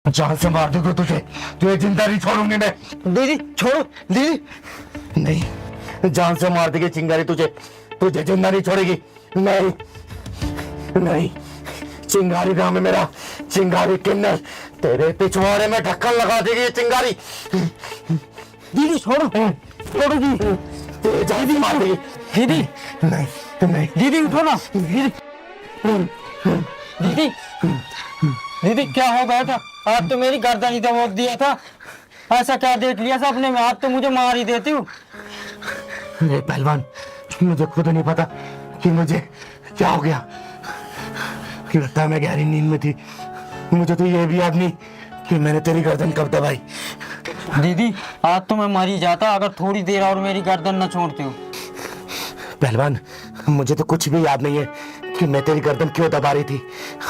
जान से मार दूंगा तुझे, तुझे जिंदा नहीं छोड़ूंगी मैं। दीदी छोड़ो दीदी। नहीं, जान से मार देगी चिंगारी तुझे, तुझे जिंदा नहीं छोड़ेगी। नहीं नहीं, चिंगारी नाम है मेरा, चिंगारी किन्नर। तेरे पिछवाड़े में ढक्कन लगा देगी ये चिंगारी। दीदी छोड़ो छोड़ो दीदी। तुझे जान से मार देगी। दीदी नहीं नहीं, दीदी उठो ना दीदी। दीदी दीदी क्या हो गया था? आप तो मेरी गर्दन ही दबोच दिया था। ऐसा क्या देख लिया सपने में? आप तो मुझे मार ही देती हो। अरे पहलवान, मुझे खुद नहीं पता कि मुझे क्या हो गया। लगता है मैं गहरी नींद में थी। मुझे तो ये भी याद नहीं कि मैंने तेरी गर्दन कब दबाई। दीदी आज तो मैं मर ही जाता अगर थोड़ी देर और मेरी गर्दन न छोड़ते हो। पहलवान, मुझे तो कुछ भी याद नहीं है कि मैं तेरी गर्दन क्यों दबा रही थी।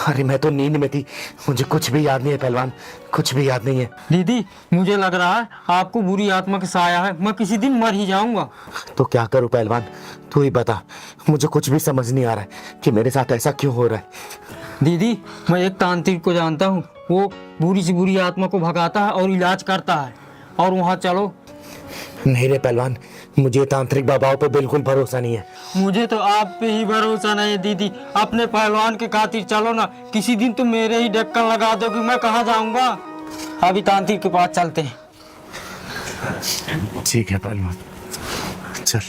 अरे मैं तो नींद में थी, मुझे कुछ भी याद नहीं है पहलवान, कुछ भी याद नहीं है। दीदी मुझे लग रहा है आपको बुरी आत्मा का साया है, मैं किसी दिन मर ही जाऊंगा। तो क्या करूं पहलवान, तू ही बता। मुझे कुछ भी समझ नहीं आ रहा है कि मेरे साथ ऐसा क्यों हो रहा है। दीदी मैं एक तांत्रिक को जानता हूँ, वो बुरी से बुरी आत्मा को भगाता है और इलाज करता है, और वहाँ चलो। नहीं रे पहलवान, मुझे तांत्रिक बाबाओं पे बिल्कुल भरोसा नहीं है। मुझे तो आप पे ही भरोसा नहीं है दीदी। अपने पहलवान के खातिर चलो ना, किसी दिन तुम मेरे ही ढक्कन लगा दो कि मैं कहाँ जाऊंगा। अभी तांत्रिक के पास चलते हैं। ठीक है पहलवान, चल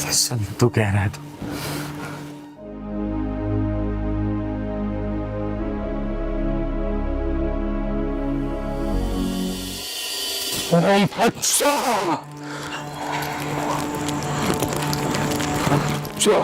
चल, तू कह रहा है तो। अच्छा अच्छा,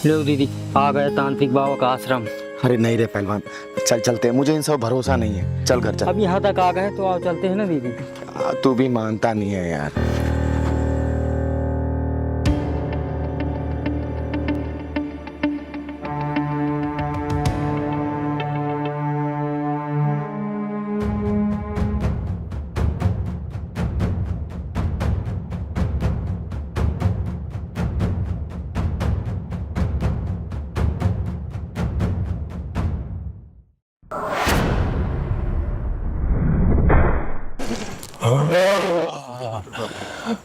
लो दीदी आ गया तांत्रिक बाबा का आश्रम। अरे नहीं रे पहलवान, चल चलते हैं, मुझे इन सब भरोसा नहीं है। चल घर चल। अब यहाँ तक आ गए तो आओ चलते हैं ना दीदी। तू भी मानता नहीं है यार।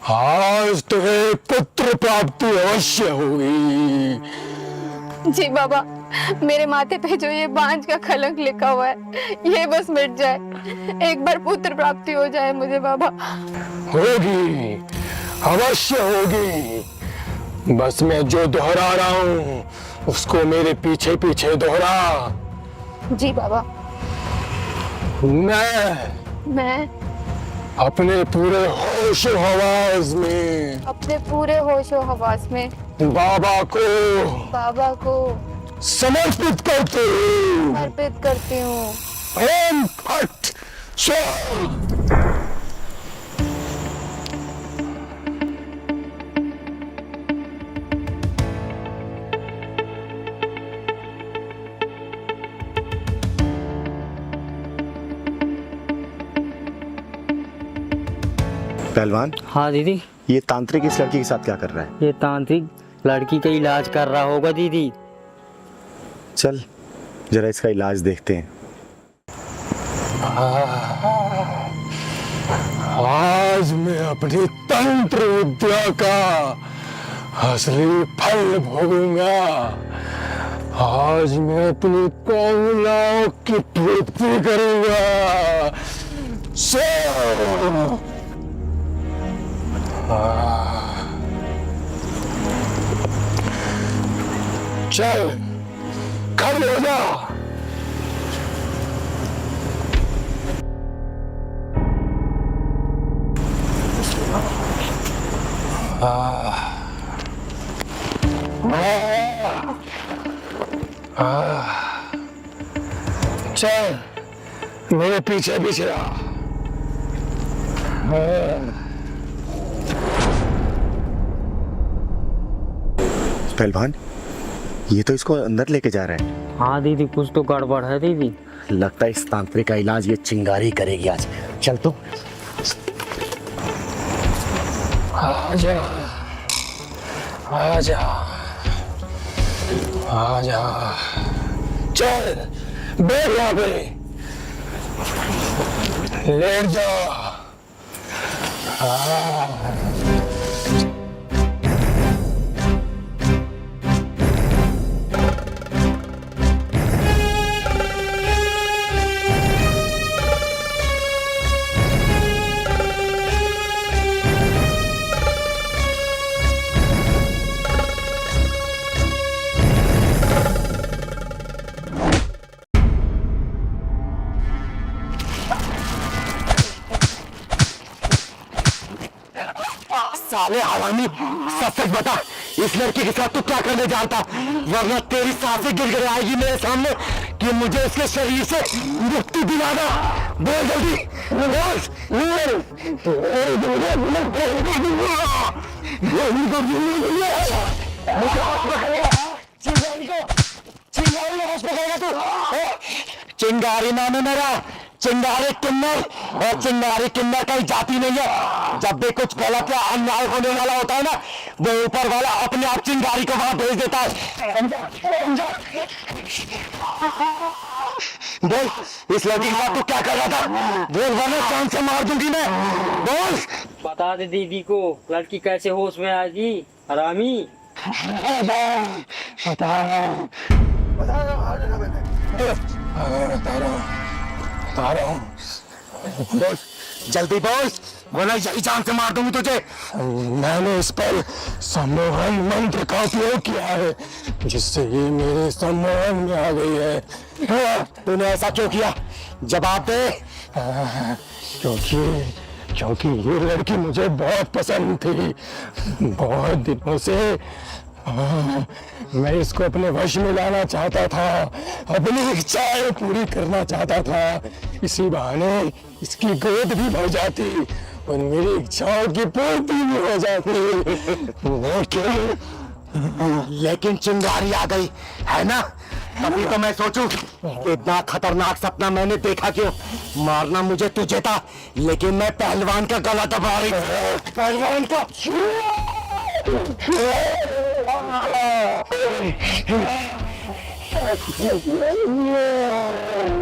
आज तुम्हें पुत्र प्राप्ति अवश्य होगी। जी बाबा, मेरे माथे पे जो ये बांझ का कलंक लिखा हुआ है ये बस मिट जाए, एक बार पुत्र प्राप्ति हो जाए मुझे बाबा। होगी, अवश्य होगी। बस मैं जो दोहरा रहा हूँ उसको मेरे पीछे पीछे दोहरा। जी बाबा। मैं अपने पूरे होशो हवास में अपने पूरे होशो हवास में बाबा को समर्पित करती हूँ। समर्पित करती हूँ। ओम फट स्वाहा। पहलवान, हाँ दीदी। ये तांत्रिक इस लड़की के साथ क्या कर रहा है? ये तांत्रिक लड़की का इलाज कर रहा होगा दीदी। चल जरा इसका इलाज देखते हैं। आज मैं अपनी तंत्र विद्या का असली फल भोगूंगा। आज मैं अपनी कामनाओं की पूर्ति करूंगा। चल खड़े हो जा। चल मेरे पीछे पीछे आ। पहलवान, ये तो इसको अंदर लेके जा रहा है। हाँ दीदी, कुछ तो गड़बड़ है दीदी। लगता है इस तांत्रिक का इलाज ये चिंगारी करेगी आज। चल तो। आजा आजा आजा। चल बैठ यहाँ पे, लेट जा। साले हरामी, सच सच बता, इस लड़की के साथ तू क्या करने जानता, वरना तेरी सांसें गिर आएगी मेरे सामने कि मुझे इसके शरीर से मुक्ति दिलाना। बोल जल्दी, चिंगारी नाम है मेरा, चिंगारी किन्नर, और चिंगारी किन्नर कहीं जाती नहीं है। जब भी कुछ गलत या अन्याय होने वाला होता है ना, वो ऊपर वाला अपने आप चिंगारी को वहां भेज देता है। बोल, इस लड़की के साथ तू क्या कर रहा था? बोल वरना चांद से मार दूंगी मैं। बोल। बता दे दीदी को, लड़की कैसे होश में आएगी हरामी। बता रहा हूँ। बोल जल्दी बोल, वरना यही जान से मार दूंगी तुझे। मैंने इस पर सम्मोहन मंत्र का उपयोग किया है, जिससे ये मेरे सम्मोहन में आ गई है। तूने ऐसा क्यों किया? जवाब दे। क्योंकि ये लड़की मुझे बहुत पसंद थी। बहुत दिनों से मैं इसको अपने वश में लाना चाहता था, अपनी इच्छाएं पूरी करना चाहता था। इसी बहाने इसकी गोद भी भर जाती और मेरी इच्छाओं की पूर्ति भी हो जाती। लेकिन चिंगारी आ गई है ना, तभी तो मैं सोचूं इतना खतरनाक सपना मैंने देखा क्यों। मारना मुझे तुझे था, लेकिन मैं पहलवान का गला दबा रही। पहलवान का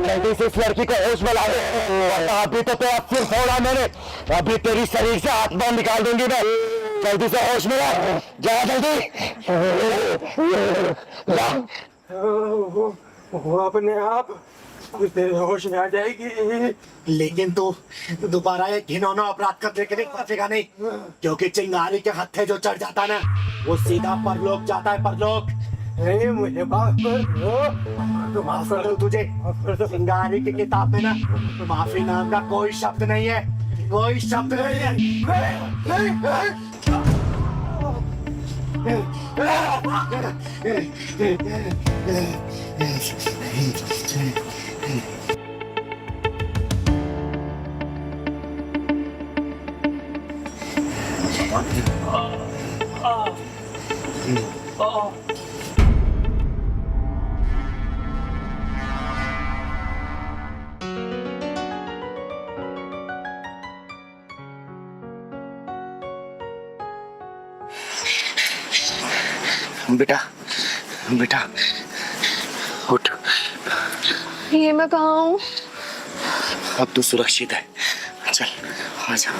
जल्दी से इस लड़की को होश में ला दे। अभी तो तेरा सिर फोड़ा मैंने, अभी तेरी शरीर से आत्मा निकाल दूंगी मैं। जल्दी से होश में ला, जा जल्दी। वो अपने आप तेरे होश में आ जाएगी। लेकिन तू दोबारा एक घिनौना अपराध करने के लिए फंसेगा नहीं, क्योंकि चिंगारी के हत्थे जो चढ़ जाता है ना, वो सीधा परलोक जाता है। परलोक नहीं, मुझे माफ कर दो। तो माफ कर दो तुझे। चिंगारी की किताब में ना माफी नाम का कोई शब्द नहीं है, कोई शब्द नहीं है। बेटा बेटा उठ। ये मैं कहाँ हूँ? अब तू सुरक्षित है, चल आजा।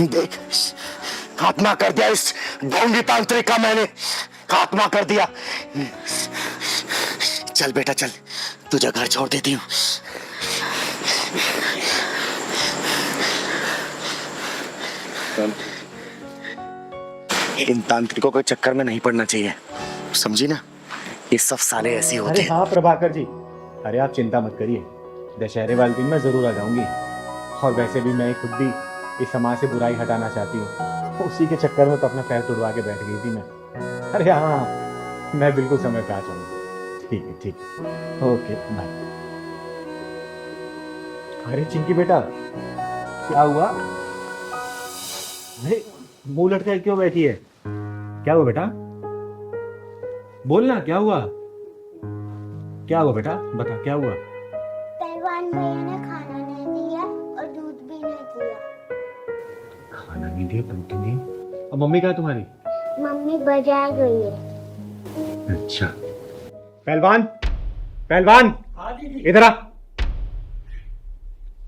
देख, खात्मा कर दिया इस ढोंगी तांत्रिक का मैंने, खात्मा कर दिया। चल बेटा चल, तुझे घर छोड़ देती हूँ। इन तांत्रिकों के चक्कर में नहीं पड़ना चाहिए, समझी ना? ये सब साले ऐसे होते अरे हैं। हाँ प्रभाकर जी, अरे आप चिंता मत करिए, दशहरे वाले दिन मैं जरूर आ जाऊंगी। और वैसे भी मैं खुद भी इस समाज से बुराई हटाना चाहती हूँ, उसी के चक्कर में तो अपना पैर तुड़वा के बैठ गई थी मैं। अरे हाँ, मैं बिल्कुल समय पे आ जाऊंगी। ठीक है ठीक है, ओके बाय। अरे चिंकी बेटा, क्या हुआ? अरे मुंह लटके क्यों बैठी है? क्या हुआ बेटा? बोलना, क्या हुआ? क्या हुआ बेटा, बता क्या हुआ? पहलवान भैया ने खाना नहीं दिया और दूध भी नहीं दिया। खाना नहीं दिया, दूध नहीं। अब मम्मी कहाँ है तुम्हारी? मम्मी बाजार गई है। अच्छा। पहलवान, पहलवान, इधर आ।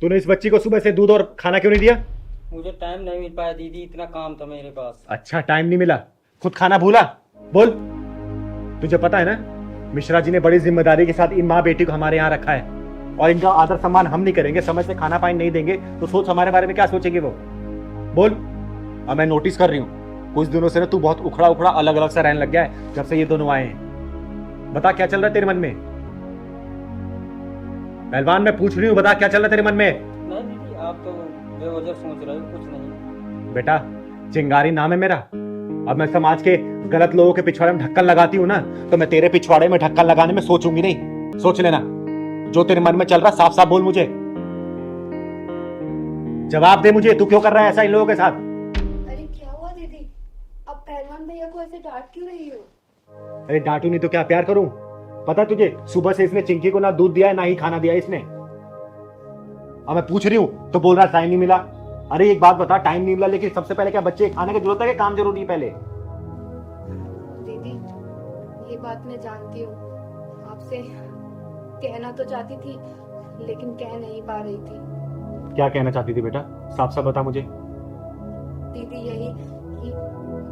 तूने इस बच्ची को सुबह से दूध और खाना क्यों नहीं दिया? मुझे टाइम नहीं मिल पाया दीदी, इतना काम था मेरे पास। अच्छा, टाइम नहीं मिला, खुद खाना भूला? बोल। तुझे पता है ना, मिश्रा जी ने बड़ी जिम्मेदारी के साथ इन माँ बेटी को हमारे यहाँ रखा है, और इनका आदर सम्मान हम नहीं करेंगे, समय से खाना पानी नहीं देंगे, तो सोच हमारे बारे में क्या सोचेंगे वो? बोल। अब मैं नोटिस कर रही हूँ, कुछ दिनों से ना तू बहुत उखड़ा उखड़ा अलग अलग सा रहने लग गया है जब से ये दोनों आए हैं। बता क्या चल रहा है तेरे मन में? पहलवान, मैं पूछ रही हूँ, बता क्या चल रहा है तेरे मन में? नहीं दीदी, आप तो बेवजह सोच रहे हो, कुछ नहीं। बेटा, चिंगारी नाम है मेरा। अब मैं समाज के गलत लोगों के पिछवाड़े में ढक्कन लगाती हूँ ना, तो मैं तेरे पिछवाड़े में ढक्कन लगाने में सोचूंगी नहीं। सोच लेना, जो तेरे मन में चल रहा साफ साफ बोल मुझे। जवाब दे मुझे, तू क्यों कर रहा है ऐसा इन लोगों के साथ? अरे क्या हुआ दीदी, अब पहलवान भैया को ऐसे डांट क्यों रही हो? अरे डांटू नहीं तो क्या प्यार करूं? पता तुझे, सुबह से इसने चिंकी को ना दूध दिया है ना ही खाना दिया है इसने। अब मैं पूछ रही हूँ तो बोल रहा टाइम नहीं मिला। अरे एक बात बता, टाइम नहीं मिला, लेकिन सबसे पहले क्या बच्चे खाने की जरूरत है कि काम जरूरी है पहले? दीदी, ये बात मैं जानती हूँ, आपसे कहना तो चाहती थी लेकिन कह नहीं पा रही थी। क्या कहना चाहती थी बेटा, साफ साफ बता मुझे। दीदी यही कि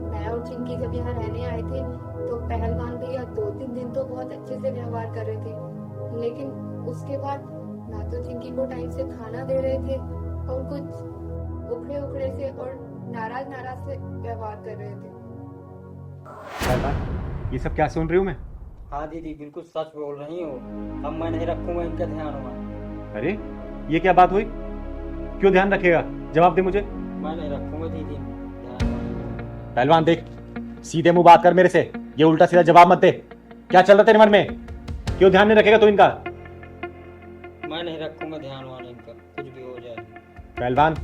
मैं और चिंकी जब यहाँ रहने आए थे तो पहलवान भैया 2-3 दिन तो बहुत अच्छे से व्यवहार कर रहे थे, लेकिन उसके बाद ना तो चिंकी को टाइम से खाना दे रहे थे और कुछ उखड़े उखड़े से और नाराज नाराज से व्यवहार कर रहे थे। पहलवान, ये सब क्या सुन रही हूँ मैं? हाँ दीदी, बिल्कुल सच बोल रही हो। अब मैं नहीं रखूंगा इनका ध्यान हुआ। अरे ये क्या बात हुई? क्यों ध्यान रखेगा? जवाब दे मुझे। मैं नहीं रखूंगा दीदी ध्यान। पहलवान देख, सीधे मुंह बात कर मेरे से, ये उल्टा सीधा जवाब मत दे। क्या चल रहा है तेरे मन में? क्यों ध्यान नहीं रखेगा तू इनका? मैं नहीं रखूंगा ध्यान वाला इनका, कुछ भी हो जाए। पहलवान,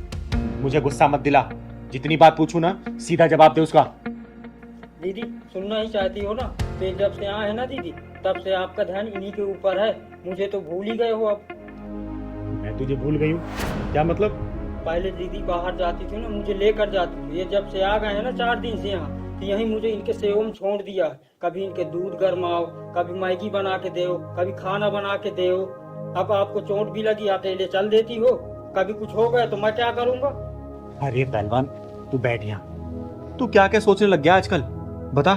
मुझे गुस्सा मत दिला, जितनी बात पूछूं ना सीधा जवाब दे उसका। दीदी सुनना ही चाहती हो ना, तो जब से आए हैं ना दीदी, तब से आपका ध्यान इन्हीं के ऊपर है। मुझे तो भूल ही गए हो अब। मैं तुझे भूल गई हूँ? क्या मतलब? पहले दीदी बाहर जाती थी ना, मुझे लेकर जाती थी। ये जब से आ गए हैं ना 4 दिन से यहाँ, तो यही मुझे इनके सेवा में छोड़ दिया। कभी इनके दूध गरमाओ, कभी मैगी बना के दो, कभी खाना बना के दो। अब आपको चोट भी लगी, अकेले चल देती हो। कभी कुछ हो गया तो मैं क्या करूँगा? अरे पहलवान, तू बैठ यहाँ। तू क्या क्या सोचने लग गया आजकल? बता,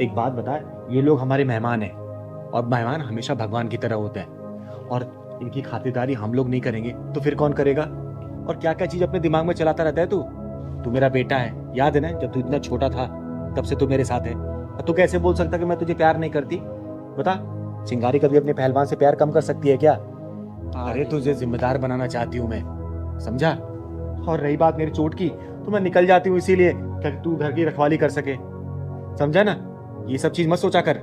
एक बात बता, ये लोग हमारे मेहमान हैं, और मेहमान हमेशा भगवान की तरह होते हैं, और इनकी खातिरदारी हम लोग नहीं करेंगे तो फिर कौन करेगा? और क्या क्या चीज अपने दिमाग में चलाता रहता है तू मेरा बेटा है, याद है ना, जब तू इतना छोटा था तब से तू मेरे साथ है। तू कैसे बोल सकता कि मैं तुझे प्यार नहीं करती? बता, चिंगारी कभी अपने पहलवान से प्यार कम कर सकती है क्या? अरे तुझे जिम्मेदार बनाना चाहती हूँ मैं, समझा? और रही बात मेरी चोट की, तो मैं निकल जाती हूँ इसीलिए कि तू घर की रखवाली कर सके, समझा ना? ये सब चीज मत सोचा कर।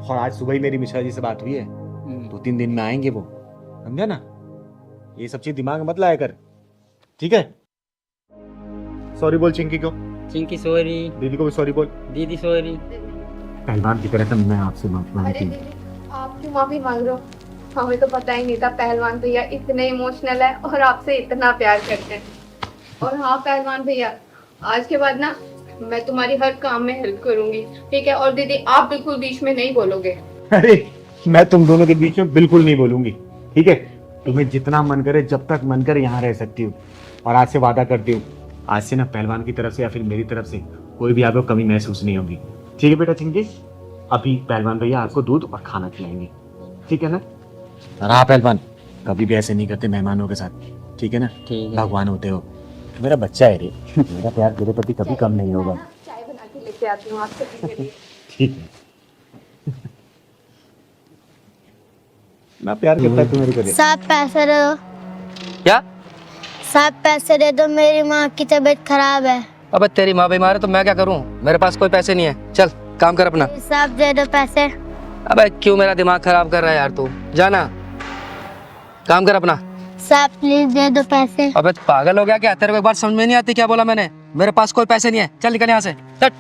और आज सुबह ही मेरी मिश्रा जी से बात हुई है, 2-3 दिन में आएंगे वो, समझा ना? ये सब चीज दिमाग में मत लाया कर, ठीक है? सॉरी बोल चिंकी को। चिंकी सॉरी। दीदी को भी सॉरी बोल। दीदी सॉरी। पहलवान की तरह से मैं आपसे माफी अरे मांगती हूँ। दीदी, आप क्यों माफी मांग रहे हो? हमें तो पता ही नहीं था पहलवान भैया इतने इमोशनल है और आपसे इतना प्यार करते हैं। और हाँ पहलवान भैया, आज के बाद ना मैं तुम्हारी हर काम में हेल्प करूंगी, ठीक है? और दीदी आप बिल्कुल बीच में नहीं बोलोगे। अरे मैं तुम दोनों के बीच में बिल्कुल नहीं बोलूंगी, ठीक है? तुम्हें जितना मन करे, जब तक मन करे यहाँ रह सकती हूँ। और आज से वादा करती हूँ, आज से ना पहलवान की तरफ से या फिर मेरी तरफ से कोई भी आपको कमी महसूस नहीं होगी। ठीक है बेटा चिंकी, अभी पहलवान भैया आपको दूध और खाना खिलाएंगे, ठीक है ना? और हाँ पहलवान, कभी भी ऐसे नहीं करते मेहमानों के साथ, ठीक है ना? ठीक है। भगवान होते हो, मेरा बच्चा है रे, मेरा प्यार तेरे प्रति कभी कम नहीं होगा। चाय बना के लेके आती हूँ आपके लिए। ठीक है। मैं प्यार करता हूँ तुम्हारी कभी। सब पैसे दे दो, क्या? सब पैसे दे दो, मेरी माँ की तबीयत खराब है। अबे तेरी माँ बीमार है तो मैं क्या करूं? मेरे पास कोई पैसे नहीं है, चल काम कर अपना। सब दे दो पैसे। अबे क्यों मेरा दिमाग खराब कर रहा है यार तू? जाना, काम कर अपना। सब प्लीज दे दो पैसे। अबे तू पागल हो गया क्या? तेरे को एक बार समझ में नहीं आती क्या बोला मैंने? मेरे पास कोई पैसे नहीं है, चल निकल यहाँ से, हट।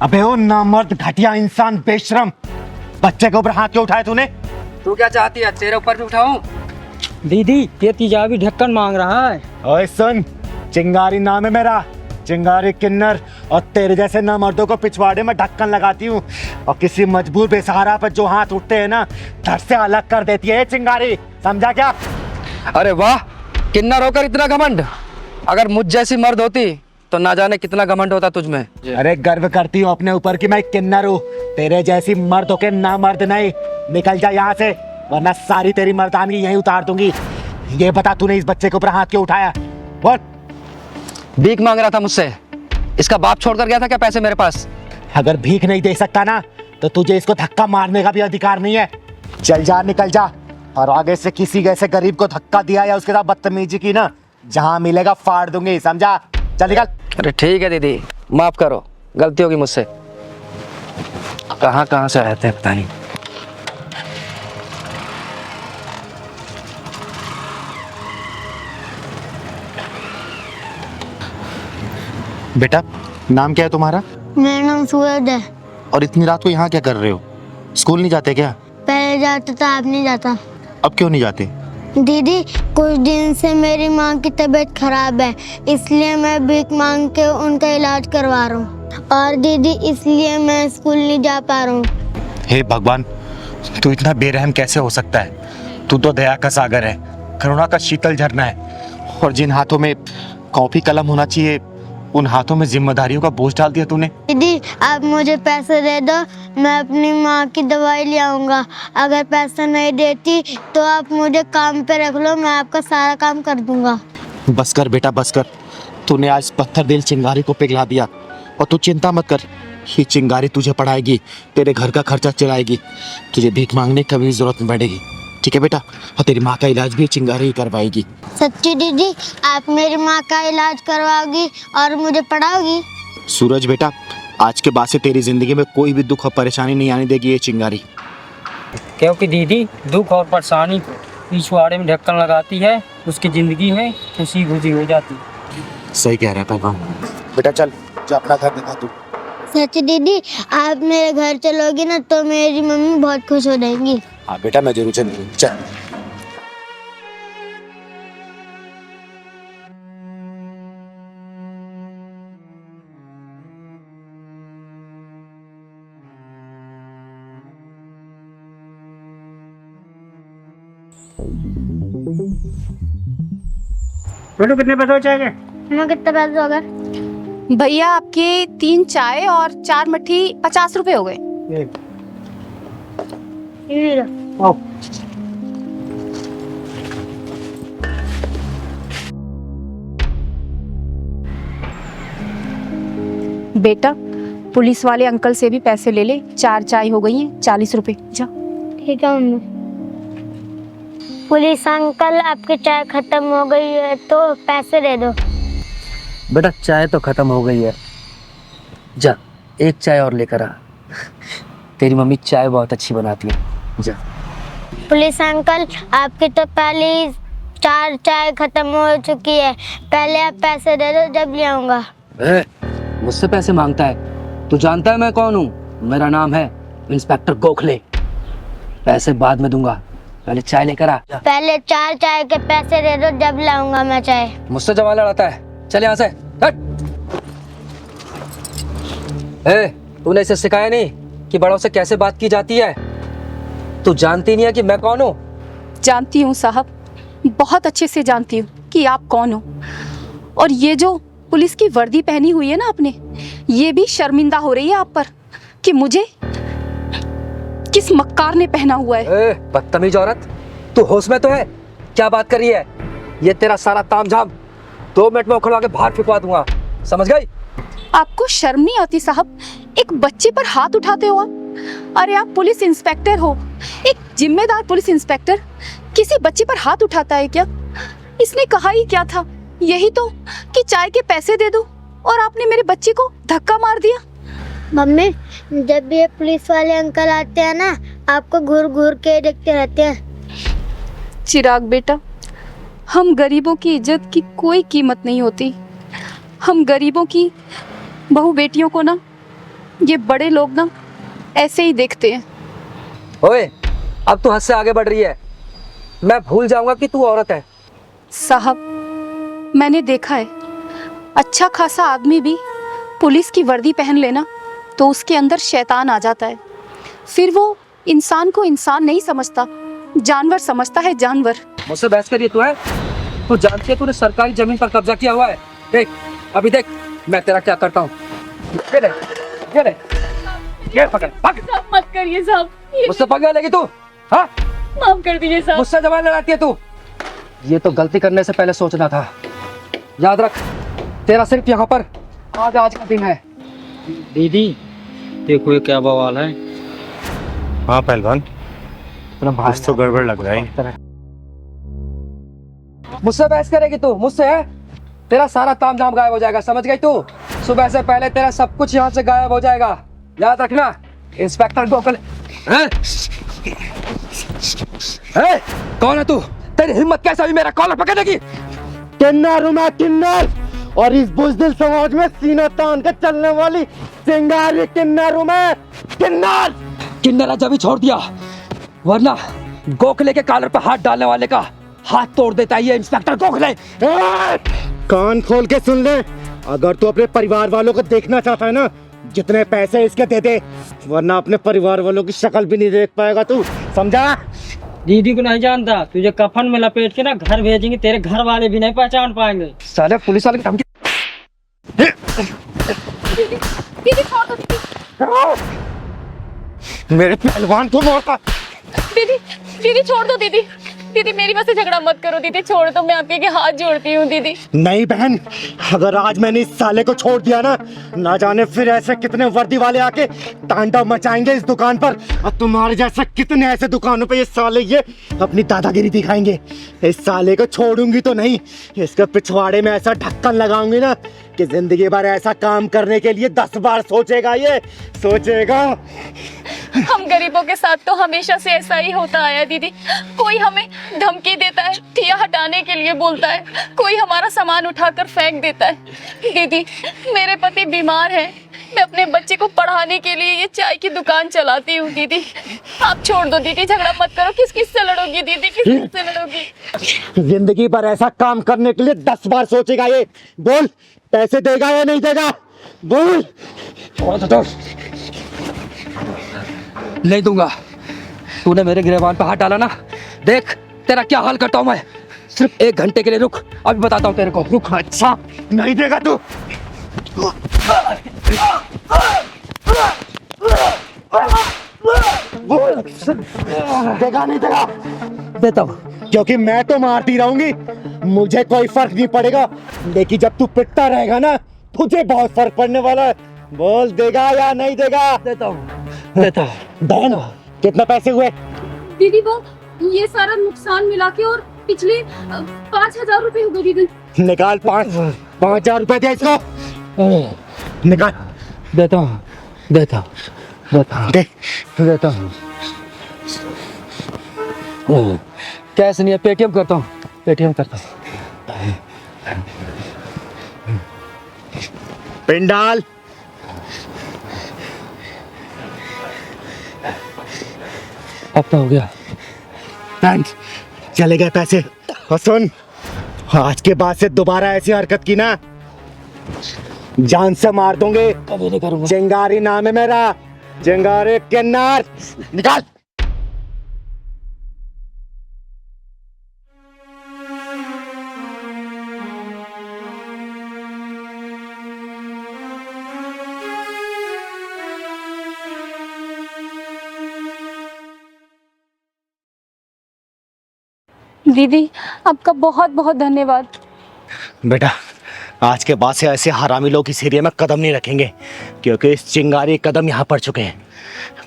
अबे ओ नामर्द घटिया इंसान बेशरम, बच्चे के ऊपर हाथ क्यों उठाए तूने? तू क्या चाहती है, तेरे ऊपर भी उठाऊं? दीदी ये तेजाबी ढक्कन मांग रहा है। ओए सुन, चिंगारी नाम है मेरा, चिंगारी किन्नर, और तेरे जैसे नामर्दों को पिछवाड़े में ढक्कन लगाती हूँ, और किसी मजबूर बेसहारा पर जो हाथ उठते हैं ना, धड़ से अलग कर देती है ये चिंगारी, समझा क्या? अरे वाह, किन्नर होकर इतना घमंड। अगर मुझ जैसी मर्द होती तो ना जाने कितना घमंड होता तुझ में। अरे गर्व करती हूँ अपने ऊपर कि मैं किन्नर हूँ, तेरे जैसी मर्द होके ना मर्द नहीं। निकल जा यहाँ से, वरना सारी तेरी मर्दानगी यहीं उतार दूंगी। ये बता तूने इस बच्चे के ऊपर हाथ क्यों उठाया? बोल। भीख मांग रहा था मुझसे, इसका बाप छोड़कर गया था क्या पैसे मेरे पास? अगर भीख नहीं दे सकता ना तो तुझे इसको धक्का मारने का भी अधिकार नहीं है। चल जा, निकल जा, और आगे से किसी ऐसे गरीब को धक्का दिया या उसके साथ बदतमीजी की ना, जहाँ मिलेगा फाड़ दूंगी, समझा? चल निकल। अरे ठीक है दीदी, माफ करो, गलती होगी मुझसे। कहाँ कहाँ से आए थे पता नहीं। बेटा नाम क्या है तुम्हारा? मेरा नाम सूरज है। और इतनी रात को यहाँ क्या कर रहे हो? स्कूल नहीं जाते क्या? पहले जाता था, अब नहीं जाता। अब क्यों नहीं जाते? दीदी कुछ दिन से मेरी माँ की तबीयत खराब है, इसलिए मैं भीख मांग के उनका इलाज करवा रहा हूँ। और दीदी इसलिए मैं स्कूल नहीं जा पा रहा हूँ। हे भगवान, तू इतना बेरहम कैसे हो सकता है? तू तो दया का सागर है, करुणा का शीतल झरना है, और जिन हाथों में कॉपी कलम होना चाहिए उन हाथों में जिम्मेदारियों का बोझ डाल दिया तूने। दीदी आप मुझे पैसे दे दो, मैं अपनी माँ की दवाई ले आऊँगा। अगर पैसा नहीं देती तो आप मुझे काम पे रख लो, मैं आपका सारा काम कर दूंगा। बस कर बेटा, बस कर। तूने आज पत्थर दिल चिंगारी को पिघला दिया, और तू चिंता मत कर, ये चिंगारी तुझे पढ़ाएगी, तेरे घर का खर्चा चलाएगी, तुझे भीख मांगने की कभी जरूरत नहीं पड़ेगी, ठीक है बेटा? और तेरी माँ का इलाज भी चिंगारी ही करवाएगी। सच्ची दीदी आप मेरी माँ का इलाज करवाओगी और मुझे पढ़ाओगी? सूरज बेटा, आज के बाद से तेरी जिंदगी में कोई भी दुख और परेशानी नहीं आने देगी ये चिंगारी। क्योंकि दीदी दुख और परेशानी को पिछवाड़े में ढक्कन लगाती है, उसकी जिंदगी में खुशी खुशी हो जाती है। सही कह रहा है पहलवान। बेटा चल, जा अपना घर दिखा तू। सच्ची दीदी आप मेरे घर चलोगी ना तो मेरी मम्मी बहुत खुश हो जाएंगी। हाँ बेटा मैं जरूर चलूंगी, चल। बेटू कितने पैसे हो जाएंगे? हमें कितने पैसे हो गए? भैया आपके 3 चाय और 4 मट्ठी 50 रुपए हो गए। ये लो। बेटा पुलिस वाले अंकल से भी पैसे ले ले, 4 चाय हो गई हैं 40 रुपए, जा। ठीक है मम्मी। पुलिस अंकल आपकी चाय खत्म हो गई है तो पैसे दे दो। बेटा चाय तो खत्म हो गई है, जा एक चाय और लेकर आ, तेरी मम्मी चाय बहुत अच्छी बनाती है, जा। पुलिस अंकल आपकी तो पहले 4 चाय खत्म हो चुकी है, पहले आप पैसे दे दो जब ले आऊंगा। मुझसे पैसे मांगता है? तू जानता है मैं कौन हूँ? मेरा नाम है इंस्पेक्टर गोखले। पैसे बाद में दूंगा, पहले चाय लेकर आ। पहले 4 चाय के पैसे दे दो जब लाऊंगा मैं चाय। मुझसे जवान लड़ाता है, चल यहाँ से हट। तूने इसे सिखाया नहीं कि बड़ों से कैसे बात की जाती है? तू जानती नहीं है कि मैं कौन हूँ? जानती हूँ साहब, बहुत अच्छे से जानती हूँ कि आप कौन हो। और ये जो पुलिस की वर्दी पहनी हुई है ना आपने, ये भी शर्मिंदा हो रही है आप पर कि मुझे किस मक्कार ने पहना हुआ है। बदतमीज औरत, तू होश में तो है? क्या बात कर रही है? ये तेरा सारा तामझाम 2 मिनट में उखड़वा के बाहर फेंकवा दूंगा, समझ गई? आपको शर्म नहीं आती साहब? एक बच्चे पर हाथ उठाते हो आप। अरे आप पुलिस इंस्पेक्टर हो, एक जिम्मेदार पुलिस इंस्पेक्टर किसी बच्चे पर हाथ उठाता है क्या? इसने कहा ही क्या था? यही तो कि चाय के पैसे दे दो, और आपने मेरे बच्चे को धक्का मार दिया। मम्मी, जब भी ये पुलिस वाले अंकल आते हैं ना, आपको घूर घूर के देखते रहते हैं। चिराग बेटा, हम गरीबों की इज्जत की कोई कीमत नहीं होती। हम गरीबों की बहू बेटियों को ना ये बड़े लोग ना ऐसे ही देखते हैं। ओए, अब तू हद से आगे बढ़ रही है। मैं भूल जाऊंगा कि तू औरत है। साहब, मैंने देखा है अच्छा खासा आदमी भी पुलिस की वर्दी पहन लेना तो उसके अंदर शैतान आ जाता है। फिर वो इंसान को इंसान नहीं समझता, जानवर समझता है, जानवर। मुझसे बहस करिए तू है? तू जानती है तूने सरकारी जमीन पर कब्जा किया हुआ है। देख, अभी देख मैं तेरा क्या करता हूँ। ये पकड़, भाग। मत करिए साहब, मुझसे पकड़ लेगी तू? हाँ, माफ कर दीजिए साहब। मुझसे जबान लड़ाती है तू? ये तो गलती करने से पहले सोचना था। याद रख, तेरा सिर्फ यहाँ पर आज का दिन है। दीदी देखो ये क्या बवाल है। हाँ पहलवान, कुछ तो गड़बड़ लग रहा है। मुझसे बहस करेगी तू? मुझसे है? तेरा सारा तामझाम गायब हो जाएगा, समझ गई तू? सुबह से पहले तेरा सब कुछ यहाँ से गायब हो जाएगा, याद रखना। इंस्पेक्टर गोखले। कौन है तू? तेरी हिम्मत कैसे हुई मेरा कॉलर पकड़ने की? किन्नर हूं मैं, किन्नर, और इस बुज़दिल समाज में सीना तान के चलने वाली चिंगारी किन्नर हूं मैं, किन्नर। किन्नर जब ही छोड़ दिया, वरना गोखले के कॉलर पर हाथ डालने वाले का हाथ तोड़ देता है ये इंस्पेक्टर गोखले। कान खोल के सुन ले, अगर तू अपने परिवार वालों को देखना चाहता है ना, जितने पैसे इसके दे दे, वरना अपने परिवार वालों की शक्ल भी नहीं देख पाएगा तू, समझा? दीदी को नहीं जानता, तुझे कफन में लपेट के ना घर भेजेंगे, तेरे घर वाले भी नहीं पहचान पाएंगे। साले पुलिस वाले की धमकी। दीदी छोड़ दो दीदी। मेरे पहलवान को मारता। दीदी छोड़ दो दीदी। दीदी मेरी वजह से झगड़ा मत करो दीदी, छोड़ दो, मैं आपके हाथ जोड़ती हूँ दीदी। नहीं बहन, अगर आज मैंने इस साले को छोड़ दिया ना जाने फिर ऐसे कितने वर्दी वाले आके तांडव मचाएंगे इस दुकान पर, और तुम्हारे जैसे कितने ऐसे दुकानों पे ये साले ये अपनी दादागिरी दिखाएंगे। इस साले को छोड़ूंगी तो नहीं, इसके पिछवाड़े में ऐसा ढक्कन लगाऊंगी ना कि जिंदगी भर ऐसा काम करने के लिए 10 बार सोचेगा, ये सोचेगा। हम गरीबों के साथ तो हमेशा से ऐसा ही होता आया दीदी। कोई हमें धमकी देता है, ठिया हटाने के लिए बोलता है, कोई हमारा सामान उठाकर फेंक देता है। दीदी मेरे पति बीमार है, मैं अपने बच्चे को पढ़ाने के लिए ये चाय की दुकान चलाती हूँ। दीदी आप छोड़ दो दीदी, झगड़ा मत करो। किस किस से लड़ोगी दीदी, किस किस से लड़ोगी? जिंदगी भर ऐसा काम करने के लिए 10 बार सोचेगा ये। बोल, पैसे देगा या नहीं देगा? बोल। नहीं दूंगा। तूने मेरे गिरबान पे हाथ डाला ना, देख तेरा क्या हाल करता हूँ मैं। सिर्फ 1 घंटे के लिए रुक, अभी बताता हूँ तेरे को। रुक। अच्छा, नहीं देगा तू? बोल, देगा नहीं देगा? देता हूँ। क्योंकि मैं तो मारती रहूंगी, मुझे कोई फर्क नहीं पड़ेगा, लेकिन जब तू पिटता रहेगा ना, तुझे बहुत फर्क पड़ने वाला है। बोल, देगा या नहीं देगा? देता हूँ। देता हूँ। बहन, कितने पैसे हुए? दीदी वो ये सारा नुकसान मिला के और पिछले 5,000 रुपए हो गए दीदी। निकाल। 5,000 रुपए दे इसको, निकाल। देता हूँ। देता हूँ। देता हूँ। दे। देता हूँ। कैश नहीं है, पेटीएम करता हूँ। पेटीएम करता हूँ। पिंडाल। अब तो हो गया। थैंक्स, चले गए पैसे। और सुन, आज के बाद से दोबारा ऐसी हरकत की ना, जान से मार दूंगे। कभी नहीं करूँगा। चिंगारी नाम है मेरा, चिंगारी किन्नर। निकाल। दीदी आपका बहुत बहुत धन्यवाद। बेटा आज के बाद से ऐसे हरामी लोग इस एरिया में कदम नहीं रखेंगे, क्योंकि इस चिंगारी कदम यहाँ पड़ चुके हैं।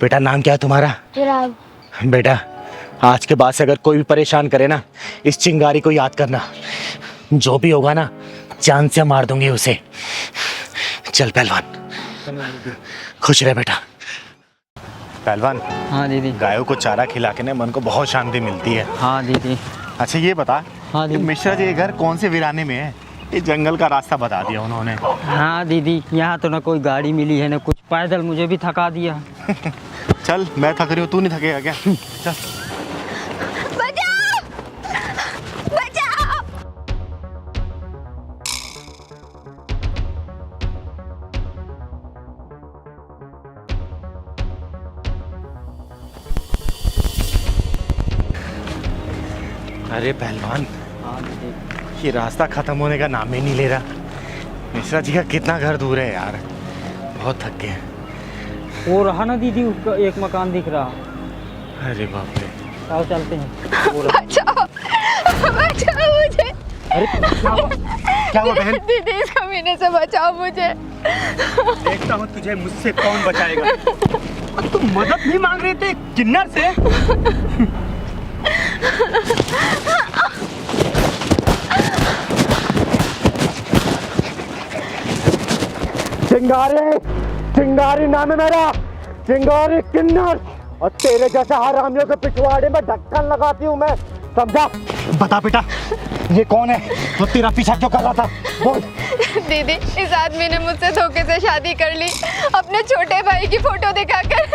बेटा नाम क्या है तुम्हारा? चिराग। बेटा आज के बाद से अगर कोई भी परेशान करे ना, इस चिंगारी को याद करना। जो भी होगा ना जान से मार दूंगी उसे। चल पहलवान, खुश रहे बेटा। पहलवान, हाँ दीदी। गायों को चारा खिला के ना मन को बहुत शांति मिलती है। हाँ दीदी। अच्छा ये बता, हाँ कि दीदी। मिश्रा जी के घर कौन से वीराने में है? ये जंगल का रास्ता बता दिया उन्होंने। हाँ दीदी, यहाँ तो ना कोई गाड़ी मिली है ना कुछ, पैदल मुझे भी थका दिया। चल मैं थक रही हूँ, तू नहीं थकेगा क्या? चल। बचाओ! बचाओ! अरे पहलवान, ये रास्ता खत्म होने का नाम ही नहीं ले रहा। मिश्रा जी का कितना घर दूर है यार, बहुत थक गए। वो रहा ना दीदी, उसका एक मकान दिख रहा। अरे बाप रे। आओ चलते हैं। बचाओ! बचाओ मुझे! अरे क्या हुआ बहन? दीदी इस कमीने से बचाओ मुझे। देखता हूँ तुझे मुझसे कौन बचाएगा। तुम मदद नहीं मांग रहे थे किन्नर से? चिंगारी, चिंगारी नाम है मेरा, चिंगारी किन्नर। और तेरे जैसे हरामियों के पिछवाड़े में ढक्कन लगाती हूँ मैं, समझा? बता बेटा, ये कौन है तो तेरा पीछा क्यों कर रहा था? बोल। दीदी इस आदमी ने मुझसे धोखे से शादी कर ली, अपने छोटे भाई की फोटो दिखाकर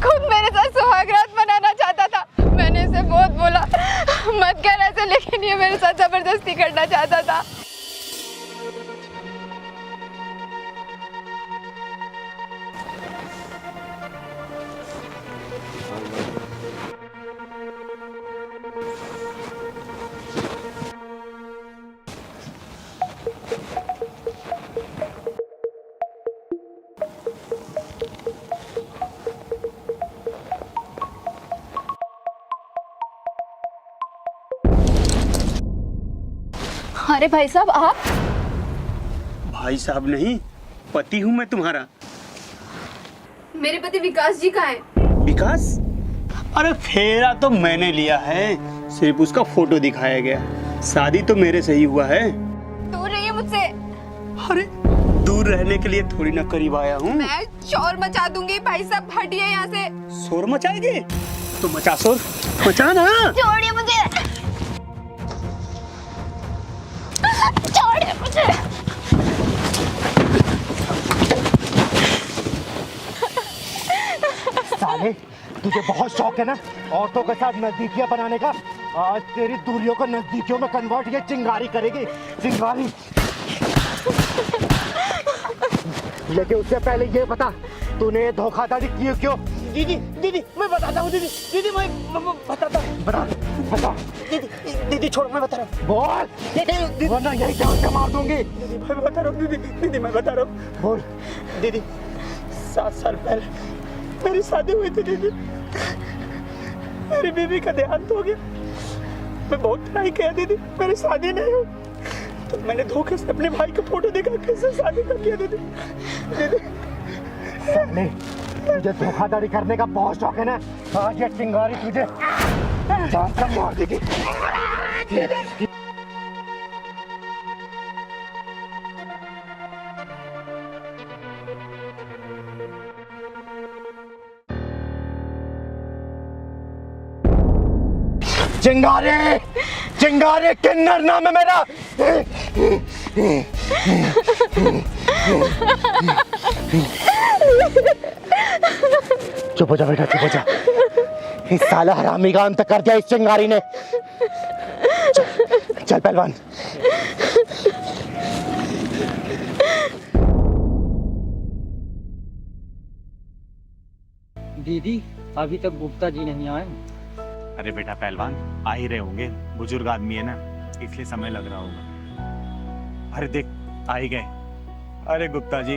खुद मेरे साथ सुहागरात मनाना चाहता था। मैंने इसे बहुत बोला मत कर ऐसे, लेकिन ये मेरे साथ जबरदस्ती करना चाहता था। अरे भाई साहब आप? भाई साहब नहीं, पति हूँ मैं तुम्हारा। मेरे पति विकास जी कहाँ हैं? विकास? अरे फेरा तो मैंने लिया है, सिर्फ उसका फोटो दिखाया गया। शादी तो मेरे से ही हुआ है। दूर रहिए मुझसे। अरे दूर रहने के लिए थोड़ी ना करीब आया हूँ। मैं शोर मचा दूंगी, भाई साहब हटिए यहाँ से। शोर मचाएंगे तो मचा, शोर मचा ना। छोड़िए मुझे, छोड़िए मुझे। साले, तुझे बहुत शौक है ना औरतों के साथ नजदीकियां बनाने का। आज तेरी दूरियों को नजदीकियों में कन्वर्ट ये चिंगारी करेगी, चिंगारी। लेकिन उससे पहले ये बता, तूने धोखाधड़ी की क्यों? दीदी दीदी मैं बताता हूँ। दीदी दीदी मैं बताता हूँ। बता, बता। दीदी दीदी छोड़, मैं बता रहा हूँ। बोल, वरना यही जान से मार दूंगी। दीदी मैं बता रहा हूँ। दीदी दीदी मैं बता रहा हूँ। बोल। दीदी 7 साल पहले मेरी शादी हुई थी। दीदी मेरी बीवी का देहांत हो गया। मैं बहुत ट्राई किया दीदी, मेरी शादी नहीं हुई। तो मैंने धोखे से अपने भाई का फोटो देखा, कैसे शादी कर लिया दीदी। दीदी साले, तुझे धोखाधड़ी करने का बहुत शौक है ना। आज ये चिंगारी तुझे जान से मार देगी। चिंगारी, चिंगारी किन्नर नाम है मेरा। चुप हो जा बेटा, चुप हो जा। इस साला हरामी का अंत कर दिया इस चिंगारी ने। चल पहलवान। दीदी अभी तक गुप्ता जी नहीं आए। अरे बेटा पहलवान, आ ही रहे होंगे, बुजुर्ग आदमी है ना, इसलिए समय लग रहा होगा। अरे देख आ ही गए। अरे गुप्ता जी,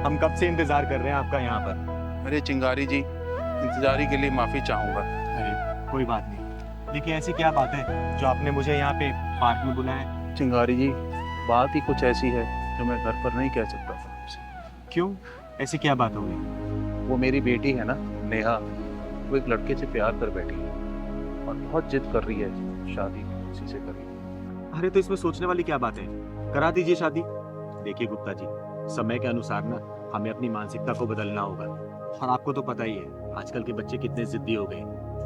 हम कब से इंतजार कर रहे हैं आपका यहाँ पर। अरे चिंगारी जी, इंतजारी के लिए माफी चाहूंगा। अरे कोई बात नहीं, लेकिन ऐसी क्या बात है जो आपने मुझे यहाँ पे पार्क में बुलाया है? चिंगारी जी, बात ही कुछ ऐसी है जो मैं घर पर नहीं कह सकता था आपसे। क्यों, ऐसी क्या बात हो गई? वो मेरी बेटी है ना, नेहा, वो एक लड़के से प्यार कर बैठी है और बहुत जिद कर रही है शादी उसी से करी। अरे तो इसमें सोचने वाली क्या बात है, करा दीजिए शादी। देखिए गुप्ता जी, समय के अनुसार ना हमें अपनी मानसिकता को बदलना होगा। और आपको तो पता ही है आजकल के बच्चे कितने जिद्दी हो गए,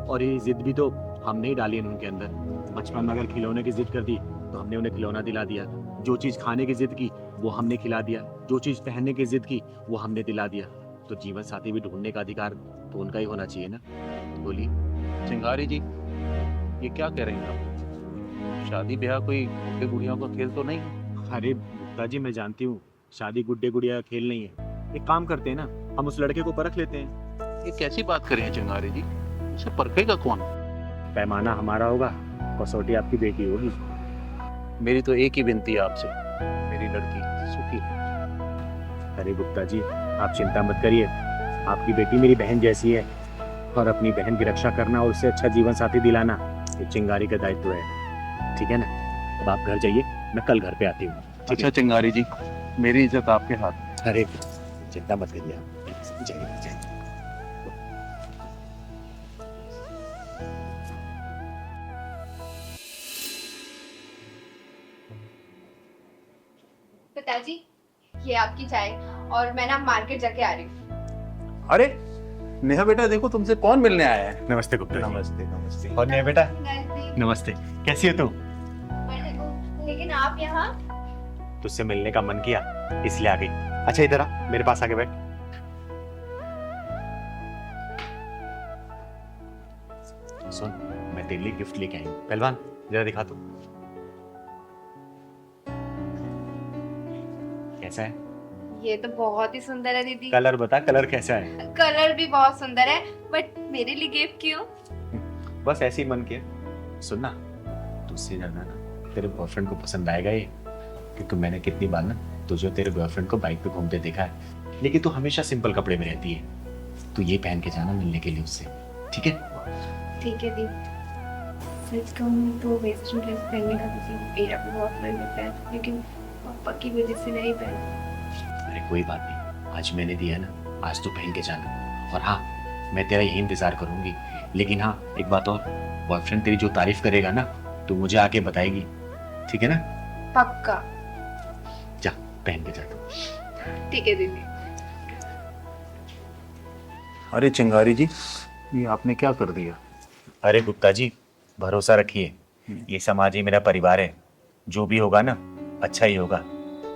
और ये जिद भी तो हमने ही डाली है उनके अंदर। बचपन में अगर खिलौने की जिद कर दी तो हमने उन्हें खिलौना दिला दिया, जो चीज़ खाने की जिद की वो हमने खिला दिया, जो चीज़ पहनने की जिद की वो हमने दिला दिया। तो जीवन साथी भी ढूंढने का अधिकार तो उनका ही होना चाहिए ना। बोलिए। चिंगारी जी, ये क्या कह रही हैं आप? शादी ब्याह कोई गुड्डे गुड़ियों का खेल तो नहीं है। अरे गुप्ता जी, मैं जानती हूँ शादी गुड्डे गुड़िया का खेल नहीं है। एक काम करते हैं ना, हम उस लड़के को परख लेते हैं। ये कैसी बात करें चिंगारी जी? उसे परखेगा कौन? पैमाना हमारा होगा, कसौटी आपकी बेटी होगी। मेरी तो एक ही विनती है आपसे, मेरी लड़की सुखी है। अरे गुप्ता जी, आप चिंता मत करिए, आपकी बेटी मेरी बहन जैसी है, और अपनी बहन की रक्षा करना और उससे अच्छा जीवन साथी दिलाना ये चिंगारी का दायित्व है। ठीक है ना? अब आप घर जाइए, मैं कल घर पे आती हूँ। अच्छा चिंगारी जी, मेरी इज्जत आपके हाथ। अरे चिंता मत करिए आप, जाइए जाइए। पिताजी, ये आपकी चाय, और मैं ना मार्केट जाके आ रही हूँ। अरे नेहा बेटा, देखो तुमसे कौन मिलने आया है। नमस्ते गुप्ता जी। नमस्ते नमस्ते। और नहीं बेटा, नमस्ते। कैसी है तू? लेकिन आप यहाँ? तुझसे मिलने का मन किया इसलिए आ गई। अच्छा इधर आ, मेरे पास आके बैठ। सुन, मैं तेरे लिए गिफ्ट लेके आई हूँ। पहलवान जरा दिखा तू, कैसा है? ये तो बहुत ही सुंदर है दीदी। कलर बता, कलर कैसा है? कलर भी बहुत सुंदर है, बट मेरे लिए गिफ्ट क्यों? बस ऐसे ही मन किया। सुन ना, तुझसे ज्यादा ना तेरे बॉयफ्रेंड को पसंद आएगा ये, क्योंकि मैंने कितनी बार ना तुझे तेरे बॉयफ्रेंड को बाइक पे घूमते देखा है, लेकिन तू हमेशा सिंपल कपड़े में रहती है। तू ये पहन के जाना मिलने के लिए उससे, ठीक है? ठीक है दीदी। सच कहूँ तो वेस्टर्न ड्रेस पहनने का मुझे मेरा भी बहुत मन होता है, लेकिन पापा की वजह से नहीं पहन। अरे कोई बात नहीं, आज मैंने दिया ना, आज तो पहन के जाना। और हाँ, मैं तेरा यही इंतजार करूंगी। लेकिन हाँ, एक बात और, बॉयफ्रेंड तेरी जो तारीफ करेगा ना तो मुझे आके बताएगी, ठीक है ना? पक्का। जा पहन के जा तू। ठीक है दीदी। अरे चिंगारी जी, ये आपने क्या कर दिया? अरे गुप्ता जी, भरोसा रखिए, ये समाज ही मेरा परिवार है। जो भी होगा ना अच्छा ही होगा,